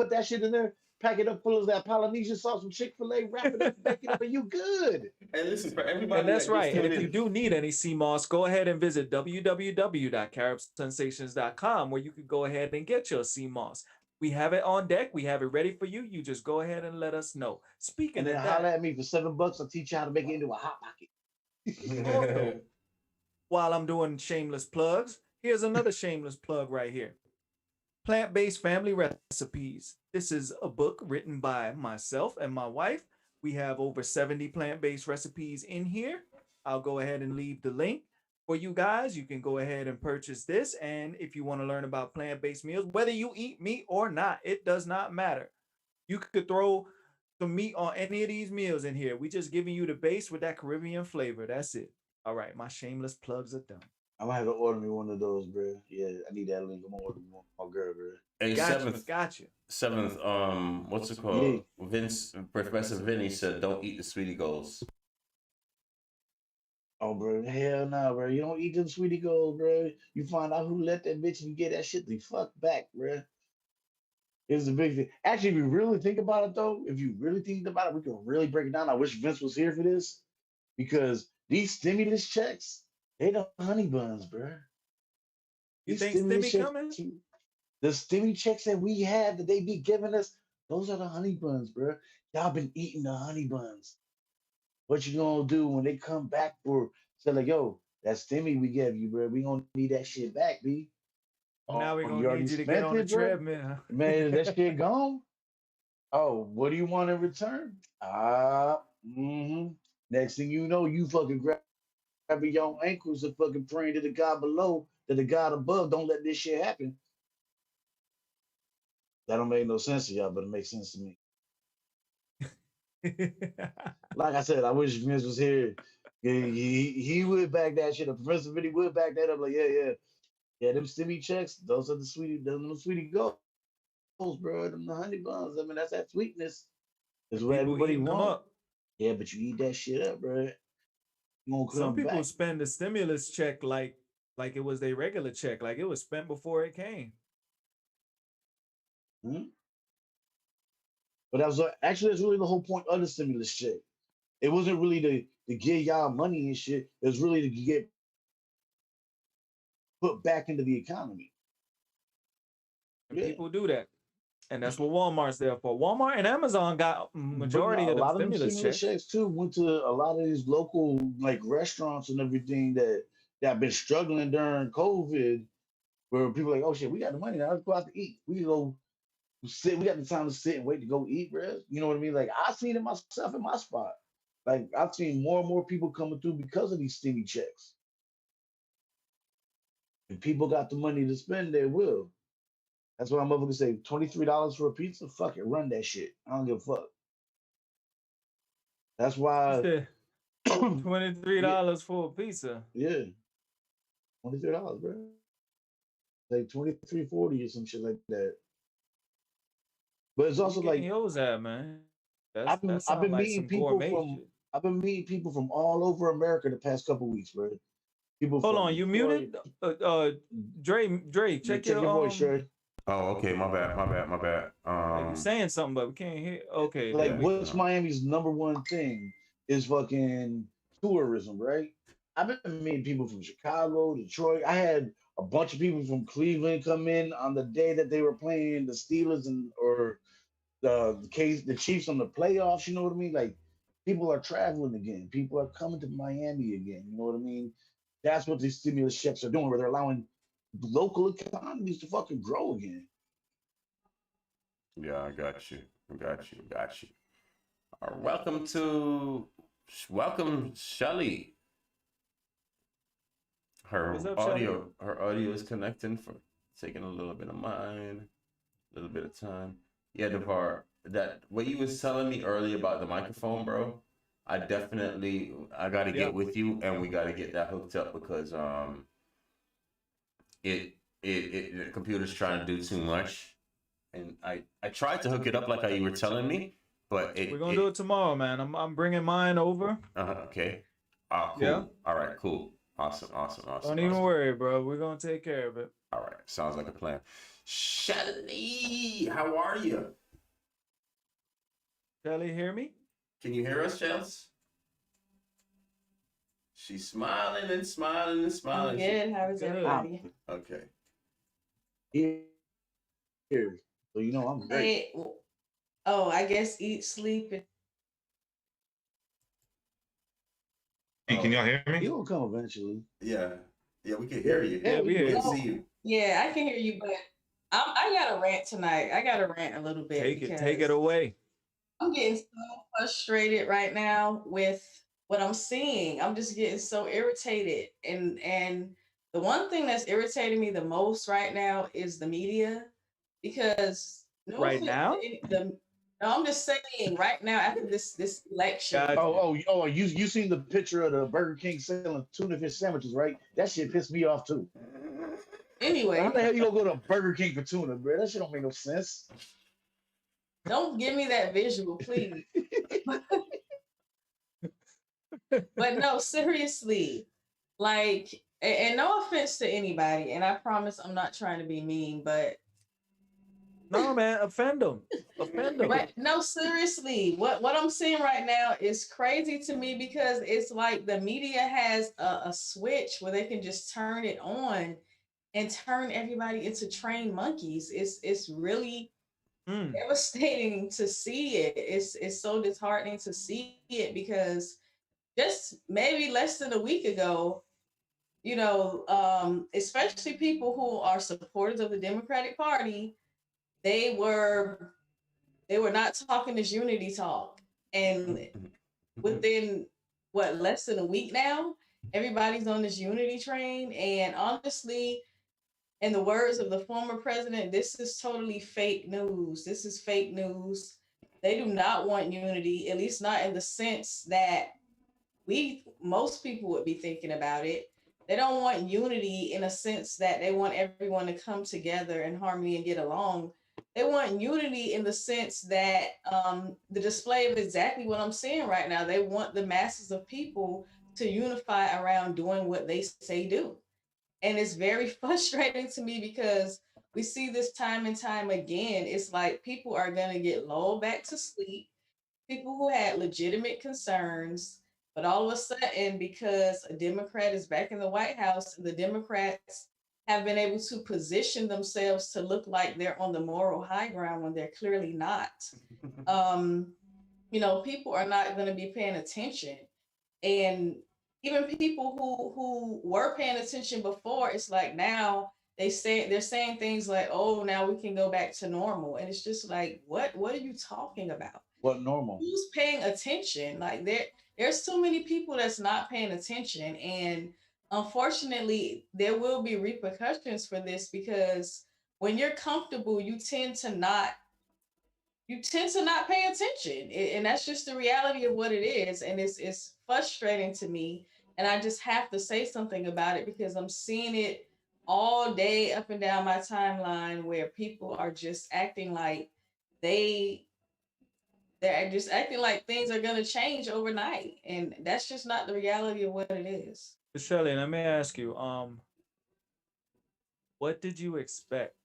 that shit in there, pack it up full of that Polynesian sauce from Chick-fil-A, wrap it up, bake it up, and you good. And listen, for everybody. And that's right. And if you do need any sea moss, go ahead and visit www.caribsensations.com where you can go ahead and get your sea moss. We have it on deck. We have it ready for you. You just go ahead and let us know. Speaking of that, holler at me for $7. I'll teach you how to make it into a hot pocket. While I'm doing shameless plugs, here's another shameless plug right here. Plant-based family recipes. This is a book written by myself and my wife. We have over 70 plant-based recipes in here. I'll go ahead and leave the link for you guys. You can go ahead and purchase this. And if you want to learn about plant-based meals, whether you eat meat or not, it does not matter. You could throw some meat on any of these meals in here. We just giving you the base with that Caribbean flavor. That's it. All right, my shameless plugs are done. I'm gonna have to order me one of those, bro. Yeah, I need that link. I'm gonna order one for my girl, bro. Hey, gotcha. Seventh, what's it called? Yeah. Professor Vinny said, "Don't eat the sweetie goals." Oh, bro, hell no, bro. You don't eat them sweetie goals, bro. You find out who let that bitch and get that shit the fuck back, bro. It's a big thing. Actually, if you really think about it, though, we can really break it down. I wish Vince was here for this because these stimulus checks, they the honey buns, bro. You think stimmy coming? The stimmy checks that we have that they be giving us, those are the honey buns, bro. Y'all been eating the honey buns. What you gonna do when they come back for say like, yo, that stimmy we gave you, bro? We gonna need that shit back, B. Now we're gonna need you to get on the treadmill. Man, is that shit gone? Oh, what do you want in return? Next thing you know, you fucking grabbing your ankles and fucking praying to the God below, that the God above don't let this shit happen. That don't make no sense to y'all, but it makes sense to me. Like I said, I wish Vince was here. He would back that shit up. Professor Vinny would back that up. Like, yeah. Them stimmy checks, those are the sweetie goals, bro. Them the honey buns. I mean, that's that sweetness. That's what everybody wants. Yeah, but you eat that shit up, bro. Some people spend the stimulus check like like it was their regular check, like it was spent before it came. But that was actually that's really the whole point of the stimulus check. It wasn't really to give y'all money and shit. It was really to get put back into the economy. And people do that. And that's what Walmart's there for. Walmart and Amazon got majority of the stimulus checks too went to a lot of these local like restaurants and everything that have been struggling during COVID, where people are like, oh shit, we got the money now, let's go out to eat. We can go sit, we got the time to sit and wait to go eat, bro. You know what I mean? Like I've seen it myself in my spot. Like I've seen more and more people coming through because of these stimmy checks. If people got the money to spend, they will. That's what I'm going to say. $23 for a pizza? Fuck it. Run that shit. I don't give a fuck. That's why. $23 for a pizza. Yeah. $23, bro. Like $23.40 or some shit like that. But it's also like. Yours at, man. I've been meeting people from all over America the past couple weeks, bro. People. Hold on, you muted? Dre, check your voice, Dre. Oh, okay. My bad. You're saying something, but we can't hear. Okay. Like, what's Miami's #1 thing is fucking tourism, right? I've been meeting people from Chicago, Detroit. I had a bunch of people from Cleveland come in on the day that they were playing the Steelers or the Chiefs on the playoffs. You know what I mean? Like, people are traveling again. People are coming to Miami again. You know what I mean? That's what these stimulus checks are doing, where they're allowing local economies to fucking grow again. Yeah, I got you. All right, welcome, Shelly. Her audio is connecting for taking a little bit of mine, a little bit of time. Yeah, Devar, that what you was telling me earlier about the microphone, bro. I gotta get with you, and we gotta get that hooked up because the computer's trying to do too much, and I tried to hook it up like how you were telling me, but we're gonna do it tomorrow, man. I'm bringing mine over. Okay. Cool. Yeah. All right. Cool. Awesome. Don't even worry, bro. We're gonna take care of it. All right. Sounds like a plan. Shelly, how are you? Shelly, hear me? Can you hear us, Chels? She's smiling and smiling and smiling. Good. How is everybody? Okay. Here. So you know I'm great. I guess eat, sleep, and Hey, can y'all hear me? You'll come eventually. Yeah, we can hear you. Yeah, we hear you. See you. Yeah, I can hear you, but I got a rant tonight. I got to rant a little bit. Take it away. I'm getting so frustrated right now with what I'm seeing. I'm just getting so irritated. And the one thing that's irritating me the most right now is the media, because right now? No, I'm just saying right now after this election. Oh, you seen the picture of the Burger King selling tuna fish sandwiches, right? That shit pissed me off too. Anyway. How the hell you gonna go to Burger King for tuna, bro? That shit don't make no sense. Don't give me that visual, please. But no, seriously, like, and no offense to anybody, and I promise I'm not trying to be mean, but no, man, offend them. Right? No, seriously, what I'm seeing right now is crazy to me, because it's like the media has a switch where they can just turn it on and turn everybody into trained monkeys. It's really devastating to see it. It's so disheartening to see it, because just maybe less than a week ago, you know, especially people who are supporters of the Democratic Party, they were not talking this unity talk. And within less than a week now, everybody's on this unity train. And honestly, in the words of the former president, this is totally fake news. This is fake news. They do not want unity, at least not in the sense that most people would be thinking about it. They don't want unity in a sense that they want everyone to come together in harmony and get along. They want unity in the sense that the display of exactly what I'm seeing right now. They want the masses of people to unify around doing what they say do. And it's very frustrating to me because we see this time and time again. It's like people are going to get lulled back to sleep, people who had legitimate concerns, but all of a sudden, because a Democrat is back in the White House, the Democrats have been able to position themselves to look like they're on the moral high ground when they're clearly not. People are not going to be paying attention. And even people who were paying attention before, it's like now they're saying things like, "Oh, now we can go back to normal," and it's just like, what are you talking about? What normal? Who's paying attention? Like there's too many people that's not paying attention, and unfortunately, there will be repercussions for this because when you're comfortable, you tend to not pay attention, and that's just the reality of what it is. And it's frustrating to me, and I just have to say something about it because I'm seeing it all day up and down my timeline where people are just acting like they're just acting like things are going to change overnight, and that's just not the reality of what it is. Shelly, let me ask you, what did you expect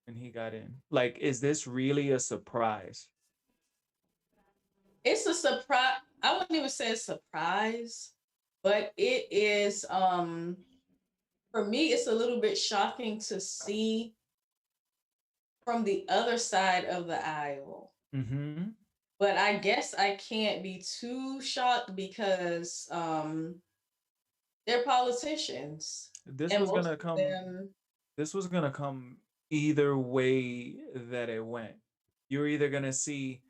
when he got in? Like, is this really a surprise? It's a surprise. I wouldn't even say a surprise, but it is for me it's a little bit shocking to see from the other side of the aisle. Mm-hmm. But I guess I can't be too shocked because they're politicians. This And was most gonna of come. them, This was gonna come either way that it went. You're either gonna see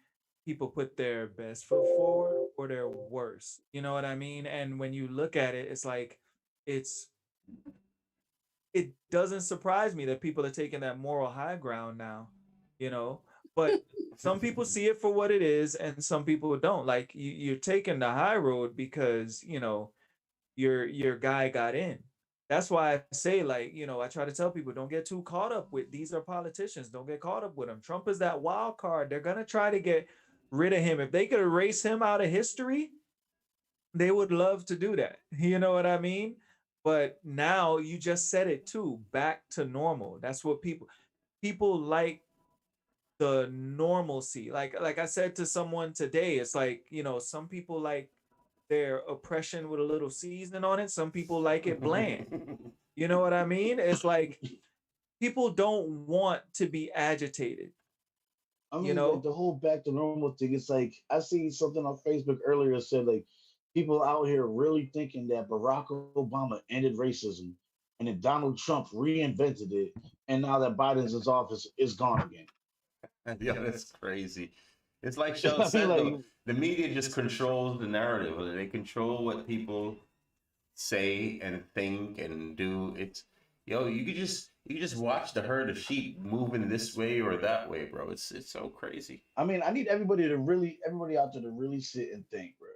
people put their best foot forward or their worst. You know what I mean? And when you look at it, it's like it's it doesn't surprise me that people are taking that moral high ground now, you know. But some people see it for what it is, and some people don't. Like you're taking the high road because your guy got in. That's why I say, like, I try to tell people, don't get too caught up with these are politicians. Don't get caught up with them. Trump is that wild card. They're gonna try to get rid of him. If they could erase him out of history, they would love to do that. You know what I mean? But now you just said it too, back to normal. That's what people like the normalcy. Like I said to someone today, it's like, some people like their oppression with a little seasoning on it. Some people like it bland. You know what I mean? It's like people don't want to be agitated. I mean, like the whole back to normal thing. It's like I seen something on Facebook earlier that said like people out here really thinking that Barack Obama ended racism, and then Donald Trump reinvented it, and now that Biden's in office, is gone again. Yeah, that's crazy. It's like Shell said, though, the media just controls the narrative. They control what people say and think and do. You could just watch the herd of sheep moving this way or that way, bro. It's so crazy. I mean, I need everybody out there to really sit and think, bro.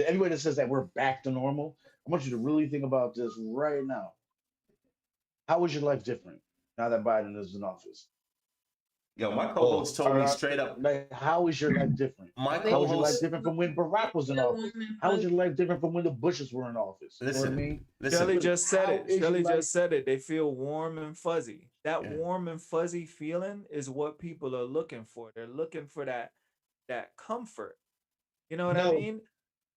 Everybody that says that we're back to normal, I want you to really think about this right now. How is your life different now that Biden is in office? Yo, my co-host told me straight up. Like, how is your life different? How is your life different from when Barack was in office? How is your life different from when the Bushes were in office? Listen, you know what I mean? Shelly just said it. Shelly just said it. They feel warm and fuzzy. That warm and fuzzy feeling is what people are looking for. They're looking for that comfort. You know what I mean?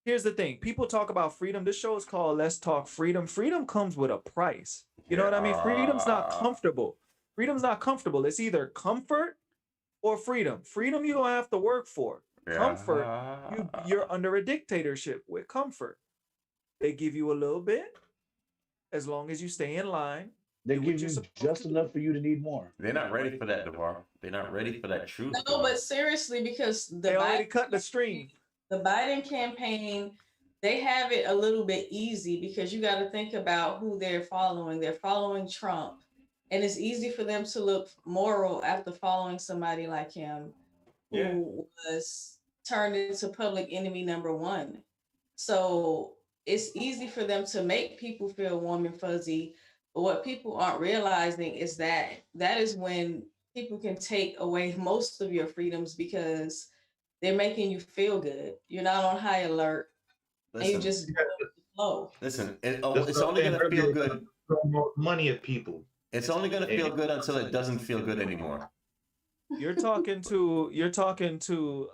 Here's the thing. People talk about freedom. This show is called Let's Talk Freedom. Freedom comes with a price. You know what I mean? Freedom's not comfortable. Freedom's not comfortable. It's either comfort or freedom. Freedom you don't have to work for. Comfort, you're under a dictatorship with comfort. They give you a little bit as long as you stay in line. They give you just enough for you to need more. They're not ready for that, DeVar. They're not ready for that truth. No, but seriously, because they already cut the stream. The Biden campaign, they have it a little bit easy because you got to think about who they're following. They're following Trump. And it's easy for them to look moral after following somebody like him who was turned into public enemy number one. So it's easy for them to make people feel warm and fuzzy. But what people aren't realizing is that is when people can take away most of your freedoms because they're making you feel good. You're not on high alert. And you just go with the flow. Listen, it's only going to feel good throw money at people. It's only gonna feel good until it doesn't feel good anymore. You're talking to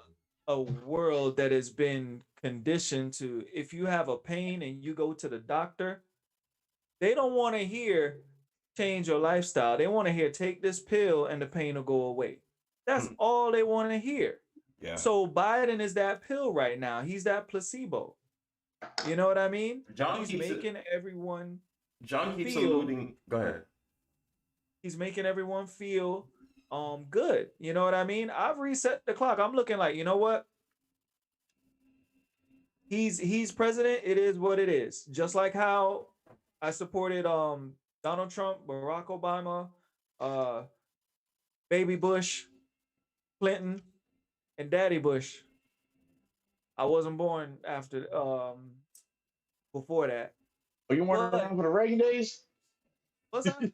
a world that has been conditioned to, if you have a pain and you go to the doctor, they don't want to hear change your lifestyle. They want to hear take this pill and the pain will go away. That's all they want to hear. Yeah. So Biden is that pill right now. He's that placebo. You know what I mean? He's making everyone John keeps feel, alluding. Go ahead. He's making everyone feel good. You know what I mean? I've reset the clock. I'm looking like, you know what? He's president. It is what it is. Just like how I supported Donald Trump, Barack Obama, Baby Bush, Clinton, and Daddy Bush. I wasn't born after before that. Oh, you weren't around for the Reagan days? Was I?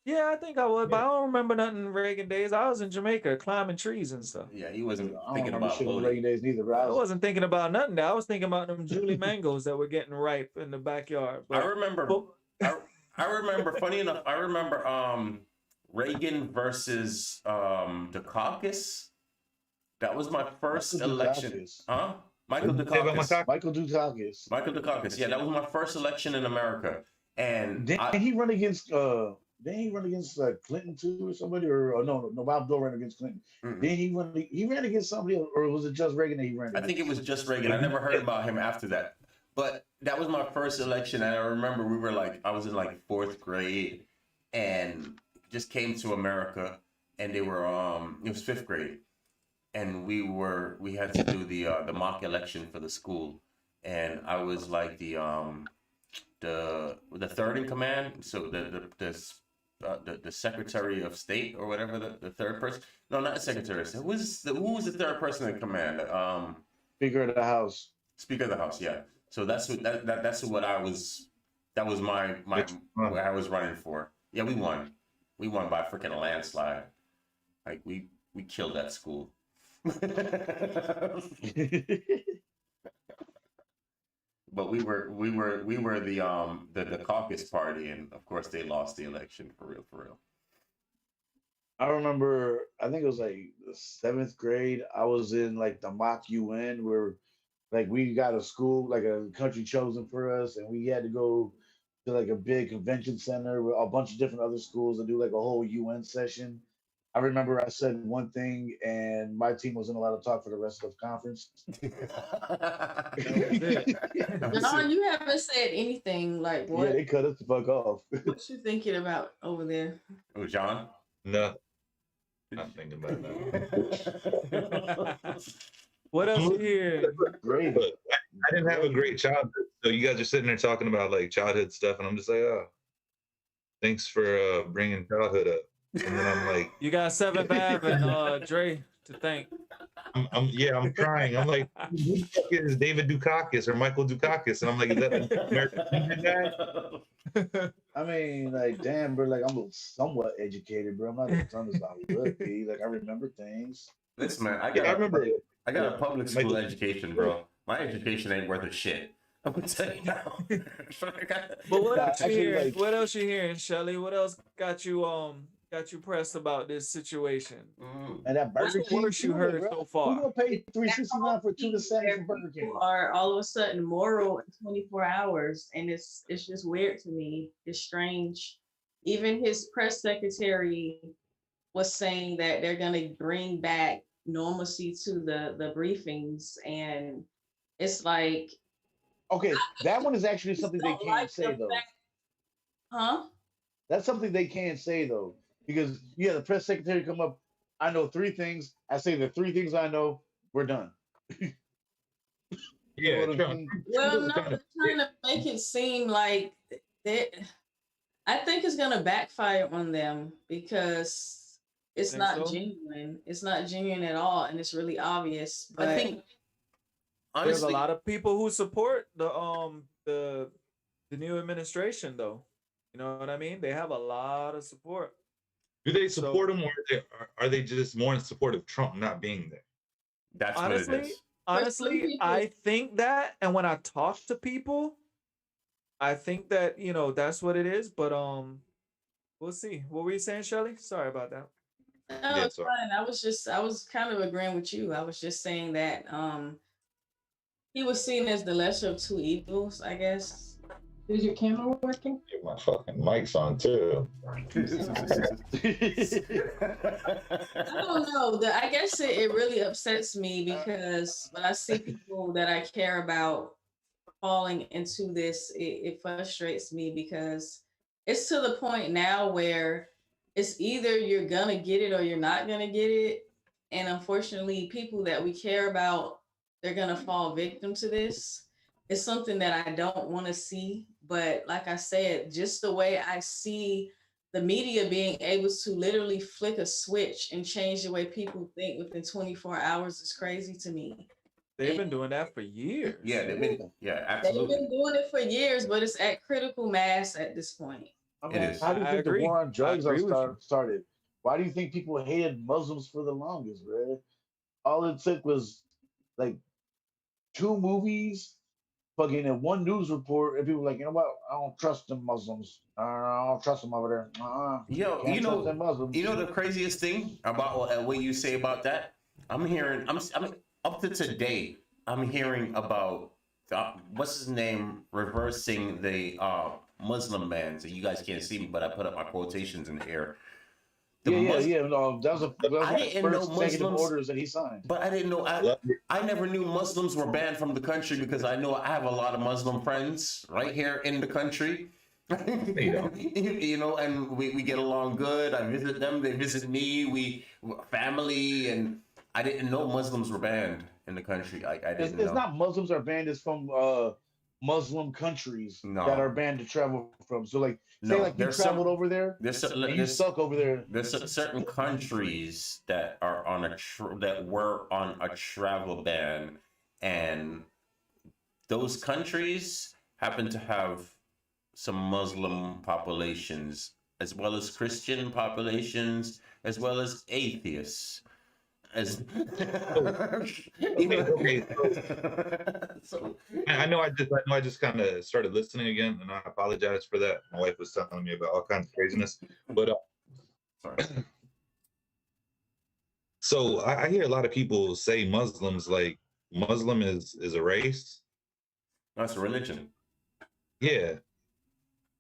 Yeah, I think I was, but I don't remember nothing Reagan days. I was in Jamaica climbing trees and stuff. Yeah, he wasn't I don't thinking remember about shit on voting. Reagan days neither. But I wasn't thinking about nothing. I was thinking about them Julie mangoes that were getting ripe in the backyard. I remember. I remember. Funny enough, I remember Reagan versus the caucus. That was my first election. Huh? Michael Dukakis. Michael Dukakis. Michael Dukakis. Yeah, that was my first election in America. And didn't he run against Clinton too, or somebody, or no, Bob Dole ran against Clinton. Then he ran against somebody, or was it just Reagan that he ran against? I think it was just Reagan. I never heard about him after that. But that was my first election, and I remember I was in like 4th grade, and just came to America, and they were it was 5th grade, and we had to do the mock election for the school, and I was like the third in command, so the Secretary of State or whatever, the third person. No, not the Secretary of State. Who was the third person in command? Speaker of the House. Speaker of the House, yeah. So that's what I was. That was my what I was running for. Yeah, we won. We won by a freaking landslide. Like we killed that school. But we were the caucus party, and of course they lost the election for real. I remember, I think it was like the 7th grade. I was in like the mock UN where like we got a school, like a country chosen for us, and we had to go to like a big convention center with a bunch of different other schools and do like a whole UN session. I remember I said one thing, and my team wasn't allowed to talk for the rest of the conference. John, you haven't said anything. Like what? Yeah, they cut us the fuck off. What you thinking about over there? Oh, John? No, not thinking about that. What else you hear? Great. I didn't have a great childhood, so you guys are sitting there talking about like childhood stuff, and I'm just like, oh, thanks for bringing childhood up. And then I'm like, you got 7th Ave and Dre to thank. I'm crying. I'm like, who the fuck is David Dukakis or Michael Dukakis? And I'm like, is that the American guy? I mean, like, damn, bro. Like, I'm somewhat educated, bro. I'm not as dumb as I would be. Like, I remember things. Listen, man, I got a public school education, bro. My education ain't worth a shit. I'm gonna tell you now. But what else you hearing? What else you hearing, Shelly? What else got you pressed about this situation? And that Burger What's the King, worst you heard so far? Who gonna pay $3.69 for tuna sandwich from Burger King? Are all of a sudden moral in 24 hours, and it's just weird to me. It's strange. Even his press secretary was saying that they're gonna bring back normalcy to the briefings, and it's like, okay, that one is actually something they can't say though. Huh? That's something they can't say though, because the press secretary come up. I know 3 things. I say the 3 things I know. We're done. Yeah. Well, no, they're trying to make it seem like that. I think it's gonna backfire on them because it's not genuine. It's not genuine at all, and it's really obvious. But I think honestly, there's a lot of people who support the new administration, though. You know what I mean? They have a lot of support. Do they support him, or are they just more in support of Trump not being there? That's honestly, what it is. Honestly, I think that, and when I talk to people, I think that, you know, that's what it is, but we'll see. What were you saying, Shelly? Sorry about that. No, Yeah, it's sorry. fine. I was kind of agreeing with you. I was just saying that he was seen as the lesser of two evils, I guess. Is your camera working? Get my fucking mic's on too. I don't know. I guess it really upsets me because when I see people that I care about falling into this, it frustrates me because it's to the point now where it's either you're gonna get it or you're not gonna get it. And unfortunately, people that we care about, they're gonna fall victim to this. It's something that I don't want to see. But like I said, just the way I see the media being able to literally flick a switch and change the way people think within 24 hours is crazy to me. They've been doing that for years. Yeah, They've absolutely. been doing it for years, but it's at critical mass at this point. I mean, It is. how do you I think the agree. war on drugs I agree with you. started? Why do you think people hated Muslims for the longest, man? All it took was like 2 movies, fucking and 1 news report, and people were like, you know what? I don't trust them Muslims. I don't trust them over there. Yo, Can't trust them Muslims. you know the craziest thing about what you say about that? I'm hearing, I'm up to today, I'm hearing about what's his name reversing the Muslim ban. So you guys can't see me, but I put up my quotations in the air. No, that was one I of the didn't know first executive Muslims, orders that he signed. but I didn't know. I never knew Muslims were banned from the country because I know I have a lot of Muslim friends right here in the country. You know, and we get along good. I visit them, they visit me. We family, and I didn't know Muslims were banned in the country. I didn't know. It's not Muslims are banned. It's from Muslim countries that are banned to travel from. So, like, say, like you traveled over there, and you stuck over there. There's certain countries that are on that were on a travel ban, and those countries happen to have some Muslim populations, as well as Christian populations, as well as atheists. So I know I just kind of started listening again, and I apologize for that. My wife was telling me about all kinds of craziness, but sorry. So I hear a lot of people say Muslims, like Muslim is a race. That's a religion. Yeah,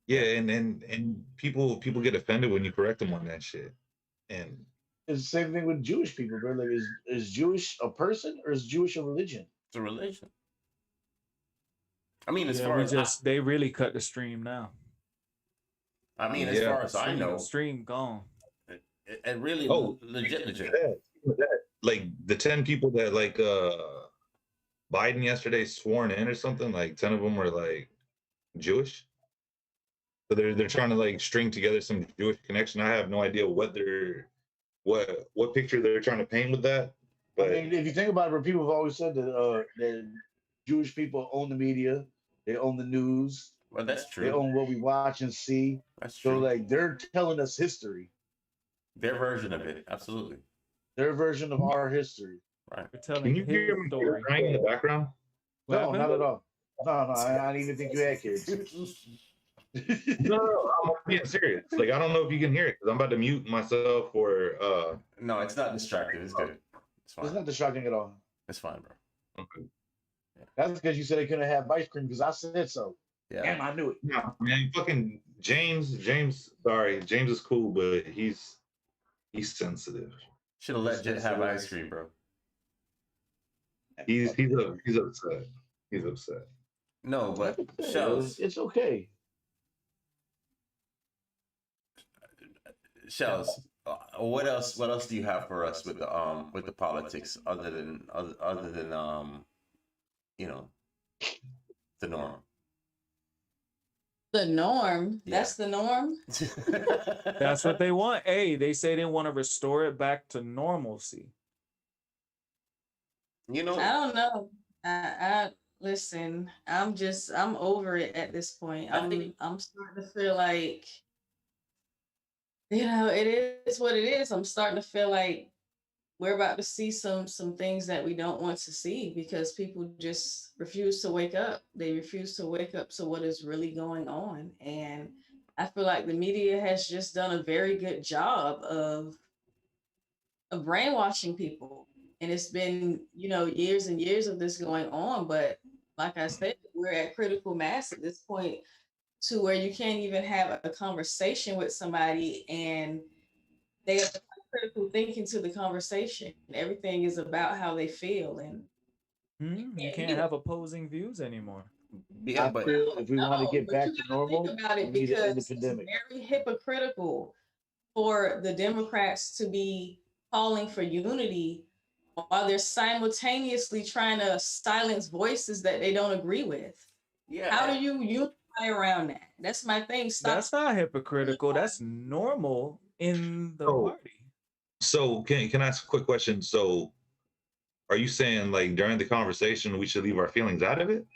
and people get offended when you correct them on that shit, and it's the same thing with Jewish people, bro. Like, is Jewish a person or is Jewish a religion? It's a religion. I mean, as Yeah, far as they really cut the stream now. I mean, as far as I know, stream gone. It really legit. Like the 10 people that like Biden yesterday sworn in or something, like 10 of them were like Jewish. So they're trying to like string together some Jewish connection. I have no idea what picture they're trying to paint with that. But I mean, if you think about it, bro, people have always said that Jewish people own the media, they own the news. Well, that's true. They own what we watch and see. That's true. So, like, they're telling us history. Their version of it, absolutely. Their version of our history. Right. Can you hear me crying in the background? No, not at all. No, I didn't even think you had kids. No, I'm being serious. Like, I don't know if you can hear it because I'm about to mute myself or No, it's not distracting. It's good. It's fine. It's not distracting at all. It's fine, bro. Okay. Yeah. That's because you said they couldn't have ice cream because I said so. Yeah. Damn, I knew it. No, man, fucking James. Sorry, James is cool, but he's sensitive. Should have let Jet have ice cream, bro. He's upset. He's upset. No, but Shells, it's okay. Shells, what else do you have for us with the politics other than you know, the norm? The norm? Yeah. That's the norm? That's what they want. Hey, they say they want to restore it back to normalcy. You know, I don't know. I listen, I'm over it at this point. I'm starting to feel like, you know, it is what it is. I'm starting to feel like we're about to see some things that we don't want to see because people just refuse to wake up. They refuse to wake up to what is really going on. And I feel like the media has just done a very good job of brainwashing people. And it's been, years and years of this going on. But like I said, we're at critical mass at this point to where you can't even have a conversation with somebody and they have critical thinking to the conversation. Everything is about how they feel, and you can't have opposing views anymore. Yeah, I feel if we want to get back to normal, think about it we need to end the because it's pandemic. very hypocritical for the Democrats to be calling for unity while they're simultaneously trying to silence voices that they don't agree with. Yeah. How do you unify around that? That's my thing. Stop. That's not hypocritical. That's normal in the party. So can I ask a quick question? So are you saying like during the conversation we should leave our feelings out of it?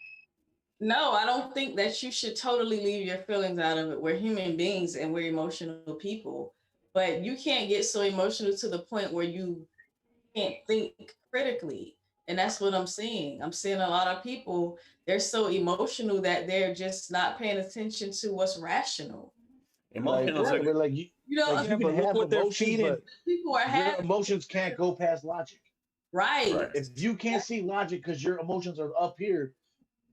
No, I don't think that you should totally leave your feelings out of it. We're human beings and we're emotional people, but you can't get so emotional to the point where you can't think critically. And that's what I'm seeing. I'm seeing a lot of people, they're so emotional that they're just not paying attention to what's rational. Emotional, like you can have emotions, but people are your having emotions can't go past logic. Right. If you can't see logic because your emotions are up here,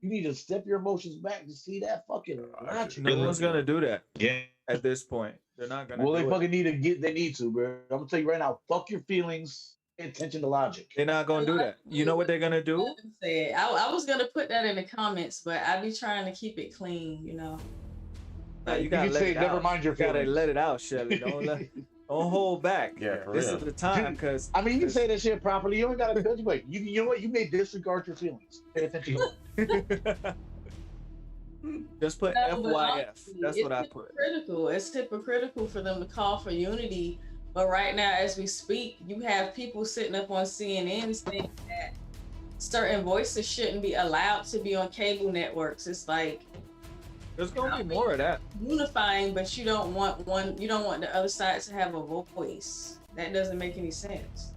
you need to step your emotions back to see that fucking logic. No one's gonna do that. Yeah. At this point, they're not gonna. Well, do they it. fucking need to, bro. I'm gonna tell you right now. Fuck your feelings. Pay attention to logic. They're not gonna do that. You know what they're gonna do? I was gonna put that in the comments, but I be trying to keep it clean, Nah, you gotta can let say, it never out. mind your You gotta feelings. let it out, Shelly. Don't hold back. Yeah, for this real. is the time because I mean, you can say that shit properly. You don't gotta judge. Wait, you know what? You may disregard your feelings. Pay attention. Just put No, but FYF. honestly, That's what I put. It's hypocritical for them to call for unity, but right now, as we speak, you have people sitting up on CNN saying that certain voices shouldn't be allowed to be on cable networks. It's like there's gonna be more of that. Unifying, but you don't want the other side to have a voice. That doesn't make any sense.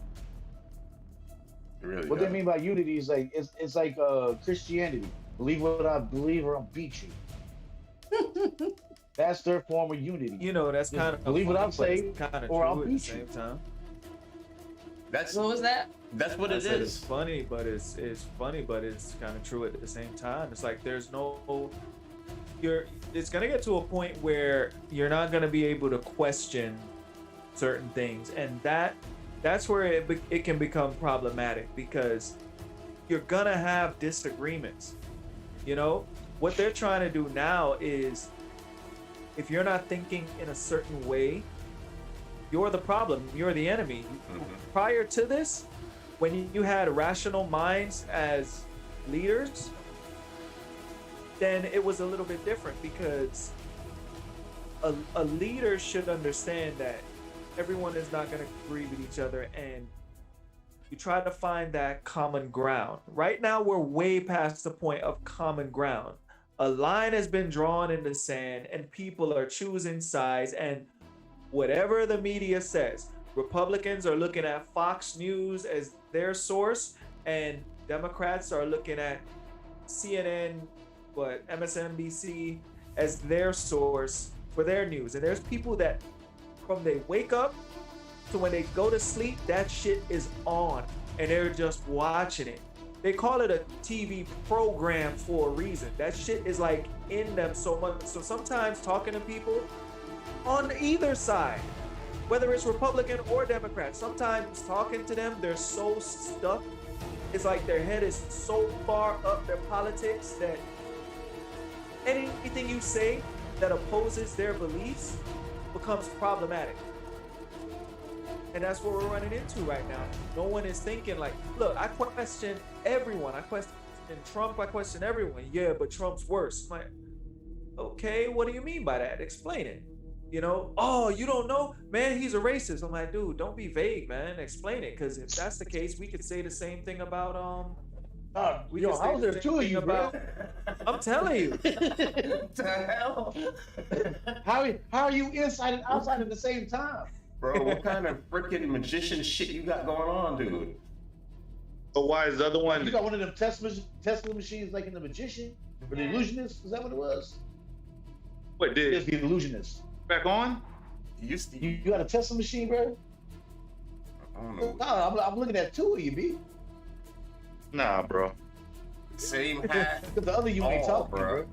Really What they mean by unity is like it's like Christianity. Believe what I believe, or I'll beat you. That's their form of unity. That's kind of believe what I'm funny, saying, but it's kinda or I'll true at the beat same you. time. What was that? That's what I it said is. It's funny, but it's funny, but it's kind of true at the same time. It's like there's no. It's gonna get to a point where you're not gonna be able to question certain things, and that's where it can become problematic because you're gonna have disagreements. What they're trying to do now is, if you're not thinking in a certain way, you're the problem. You're the enemy. Prior to this, when you had rational minds as leaders, then it was a little bit different because a leader should understand that everyone is not going to agree with each other, and you try to find that common ground. Right now, we're way past the point of common ground. A line has been drawn in the sand, and people are choosing sides, and whatever the media says, Republicans are looking at Fox News as their source, and Democrats are looking at CNN, MSNBC as their source for their news. And there's people that from they wake up to when they go to sleep, that shit is on, and they're just watching it. They call it a TV program for a reason. That shit is like in them so much. So sometimes talking to people on either side, whether it's Republican or Democrat, sometimes talking to them, they're so stuck. It's like their head is so far up their politics that anything you say that opposes their beliefs becomes problematic. And that's what we're running into right now. No one is thinking like, look, I question everyone. I question Trump, I question everyone. Yeah, but Trump's worse. I'm like, okay, what do you mean by that? Explain it. Oh, you don't know? Man, he's a racist. I'm like, dude, don't be vague, man. Explain it. Because if that's the case, we could say the same thing about how's there two of you, bro? I'm telling you. What the hell? How are you inside and outside at the same time? Bro, what kind of freaking magician shit you got going on, dude? But why is the other one? You got one of them Tesla machines like in The Magician or The Illusionist? Is that what it was? What did? It's The Illusionist. Back on? You got a Tesla machine, bro? I don't know. No, I'm looking at two of you, B. Nah, bro. Same hat. The other you ain't talking, bro.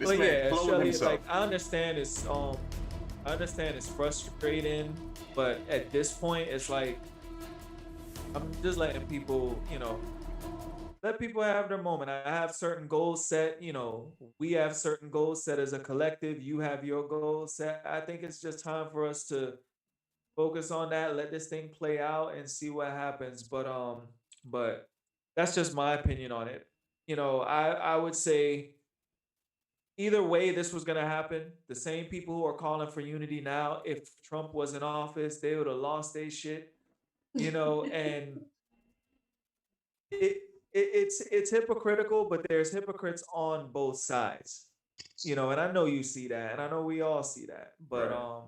But yeah, Shelly, like I understand it's frustrating, but at this point it's like I'm just letting people, let people have their moment. I have certain goals set, we have certain goals set as a collective, you have your goals set. I think it's just time for us to focus on that, let this thing play out and see what happens. But that's just my opinion on it. I would say either way, this was going to happen. The same people who are calling for unity now, if Trump was in office, they would have lost their shit, and it's hypocritical, but there's hypocrites on both sides, and I know you see that, and I know we all see that, but Right.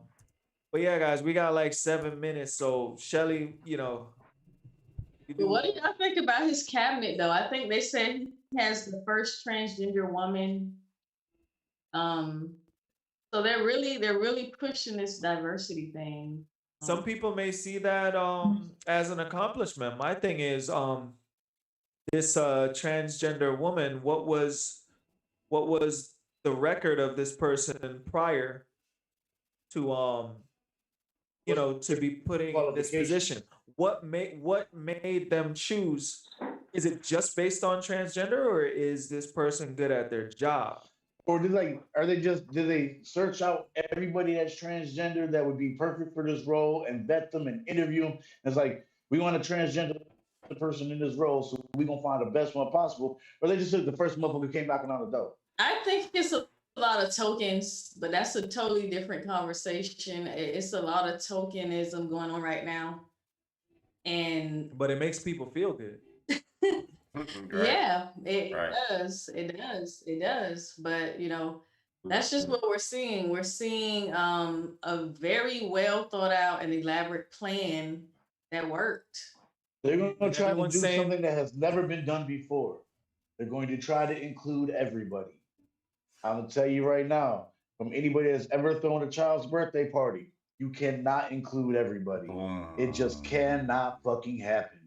But yeah, guys, we got like 7 minutes, so Shelly, What do y'all think about his cabinet, though? I think they said he has the first transgender woman. So they're really pushing this diversity thing. Some people may see that as an accomplishment. My thing is this transgender woman, what was the record of this person prior to to be putting in this position? What made them choose? Is it just based on transgender, or is this person good at their job? Or did they search out everybody that's transgender that would be perfect for this role and vet them and interview them? It's like, we want a transgender person in this role, so we're gonna find the best one possible. Or they just took the first motherfucker who came knocking on the door. I think it's a lot of tokens, but that's a totally different conversation. It's a lot of tokenism going on right now. But it makes people feel good. Right. Yeah, it does. It does. But that's just what we're seeing. We're seeing a very well thought out and elaborate plan that worked. They're going to try to do something that has never been done before. They're going to try to include everybody. I'm going to tell you right now, from anybody that's ever thrown a child's birthday party, you cannot include everybody. It just cannot fucking happen.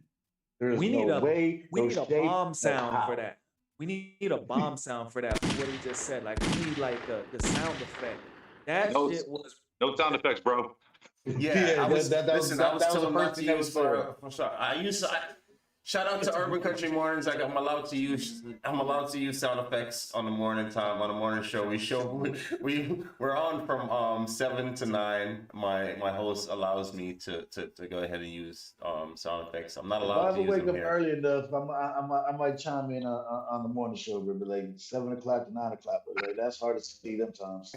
There's no way, we no need a shape, bomb no sound how. for that. We need a bomb sound for that. For what he just said, like we need like the sound effect. That shit was no sound effects, bro. Yeah, I was telling the not first to thing that use was for shout out to Urban Country Mornings. Like I'm allowed to use sound effects on the morning time, on the morning show. We're on from 7 to 9. My host allows me to go ahead and use sound effects. I'm not allowed to use wake them up here. early enough, I might chime in on the morning show, but like 7 o'clock to 9 o'clock. But like, that's hard to see them times.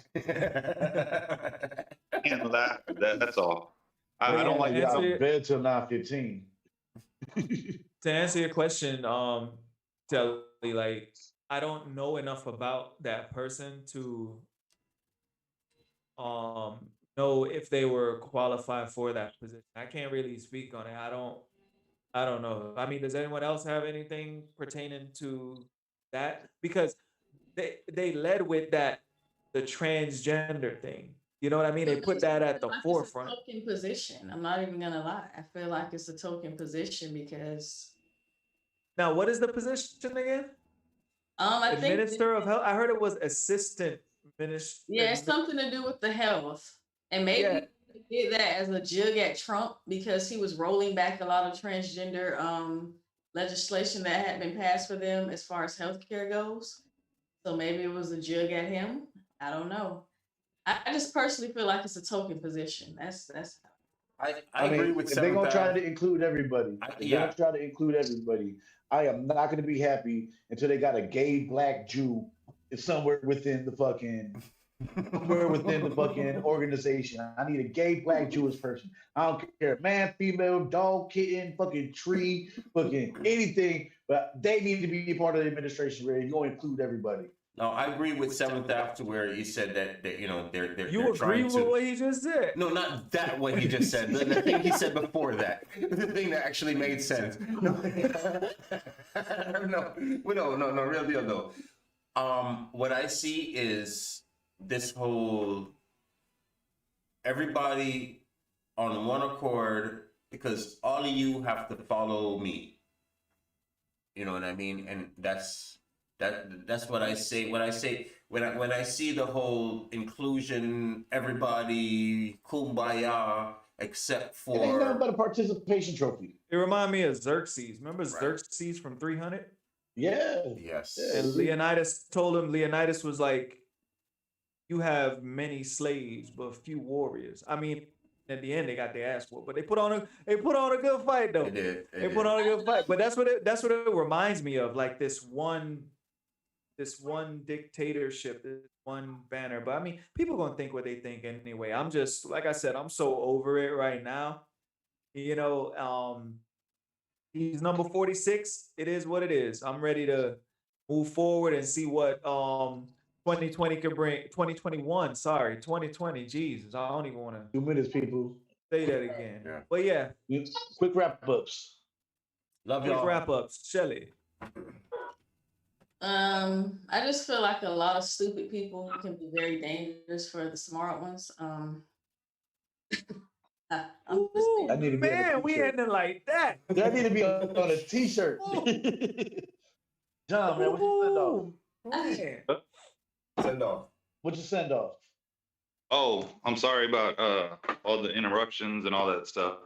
Can't laugh at that. That's all. I don't like out of bed till 9:15. To answer your question, Telly, like I don't know enough about that person to know if they were qualified for that position. I can't really speak on it. I don't know. I mean, does anyone else have anything pertaining to that? Because they led with the transgender thing. You know what I mean? They put that at the forefront. It's a token position. I'm not even gonna lie. I feel like it's a token position because. Now, what is the position again? I think Minister of Health. I heard it was assistant minister. Yeah, it's something to do with the health, and maybe he did that as a jug at Trump because he was rolling back a lot of transgender legislation that had been passed for them as far as healthcare goes. So maybe it was a jug at him. I don't know. I just personally feel like it's a token position. That's. I agree with. If they're gonna try to include everybody, I am not gonna be happy until they got a gay black Jew somewhere within the fucking organization. I need a gay black Jewish person. I don't care, man, female, dog, kitten, fucking tree, fucking anything, but they need to be part of the administration. Where you're gonna include everybody. No, I agree with Seventh After where he said that you know they're You they're agree trying with to. what he just said? No, not that what he just said. The thing he said before that. The thing that actually made sense. No, no, real deal though. What I see is this whole everybody on one accord because all of you have to follow me. You know what I mean? And that's what I say. When I see the whole inclusion, everybody kumbaya, except for it ain't nothing but a participation trophy. It reminded me of Xerxes. Remember Xerxes from 300? Yeah. Yes. And Leonidas told him, Leonidas was like, you have many slaves, but few warriors. I mean, at the end they got their ass whooped, but they put on a good fight though. They did. They put on a good fight. But that's what it reminds me of, like this one dictatorship, this one banner. But I mean, people gonna think what they think anyway. I'm just, like I said, I'm so over it right now. You know, he's number 46. It is what it is. I'm ready to move forward and see what 2020 could bring. 2021, sorry, 2020. Jesus, I don't even want to 2 minutes, people. say that again. Yeah. But yeah, Quick wrap-ups. Love quick y'all. wrap-ups. Shelly. I just feel like a lot of stupid people can be very dangerous for the smart ones. I need to be Man, we ending like that. That need to be on a t-shirt. John, man, what you send off? Man. Send off. What you send off? Oh, I'm sorry about all the interruptions and all that stuff.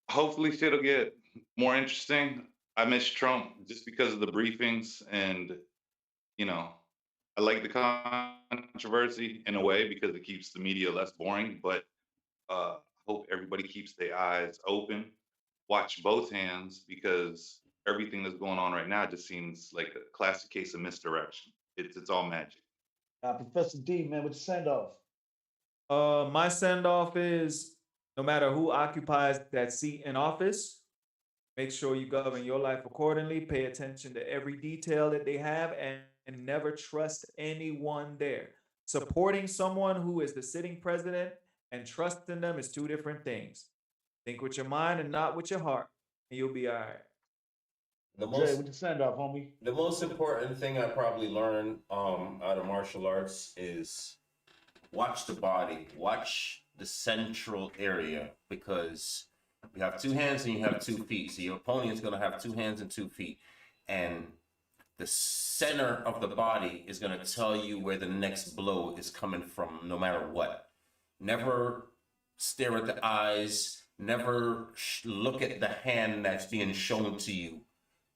Hopefully shit'll get more interesting. I miss Trump just because of the briefings, and you know, I like the controversy in a way because it keeps the media less boring, but hope everybody keeps their eyes open, watch both hands, because everything that's going on right now just seems like a classic case of misdirection. It's all magic. Professor D, man, what you send off? My send off is no matter who occupies that seat in office, make sure you govern your life accordingly. Pay attention to every detail that they have and never trust anyone there. Supporting someone who is the sitting president and trusting them is two different things. Think with your mind and not with your heart, and you'll be all right. Jay, what you send off, homie? The most important thing I probably learned out of martial arts is watch the body, watch the central area, because you have two hands and you have 2 feet. So your opponent is going to have 2 hands and 2 feet. And the center of the body is going to tell you where the next blow is coming from, no matter what. Never stare at the eyes. Never look at the hand that's being shown to you.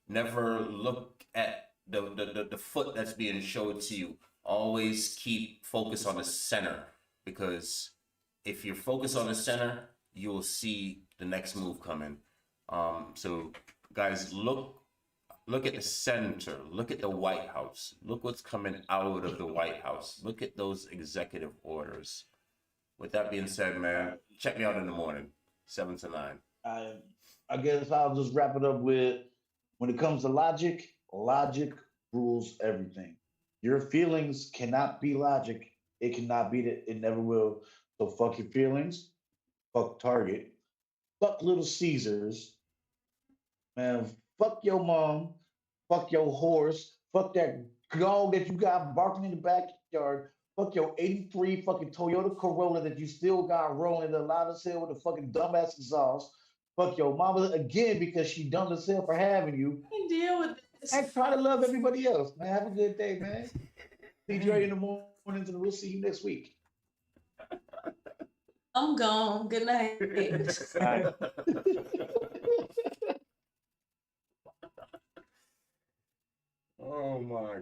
Never look at the foot that's being showed to you. Always keep focus on the center, because if you're focused on the center, you'll see the next move coming. So guys, look at the center. Look at the White House. Look what's coming out of the White House. Look at those executive orders. With that being said, man, check me out in the morning, 7 to 9. I guess I'll just wrap it up with, when it comes to logic, logic rules everything. Your feelings cannot be logic. It cannot be that. It never will. So fuck your feelings. Fuck Target. Fuck Little Caesars. Man, fuck your mom. Fuck your horse. Fuck that dog that you got barking in the backyard. Fuck your 83 fucking Toyota Corolla that you still got rolling the lot of sale with a fucking dumbass exhaust. Fuck your mama again because she dumb as hell for having you. I can deal with this. And try to love everybody else. Man, have a good day, man. See you in the morning, and we'll see you next week. I'm gone. Good night. All right. Oh my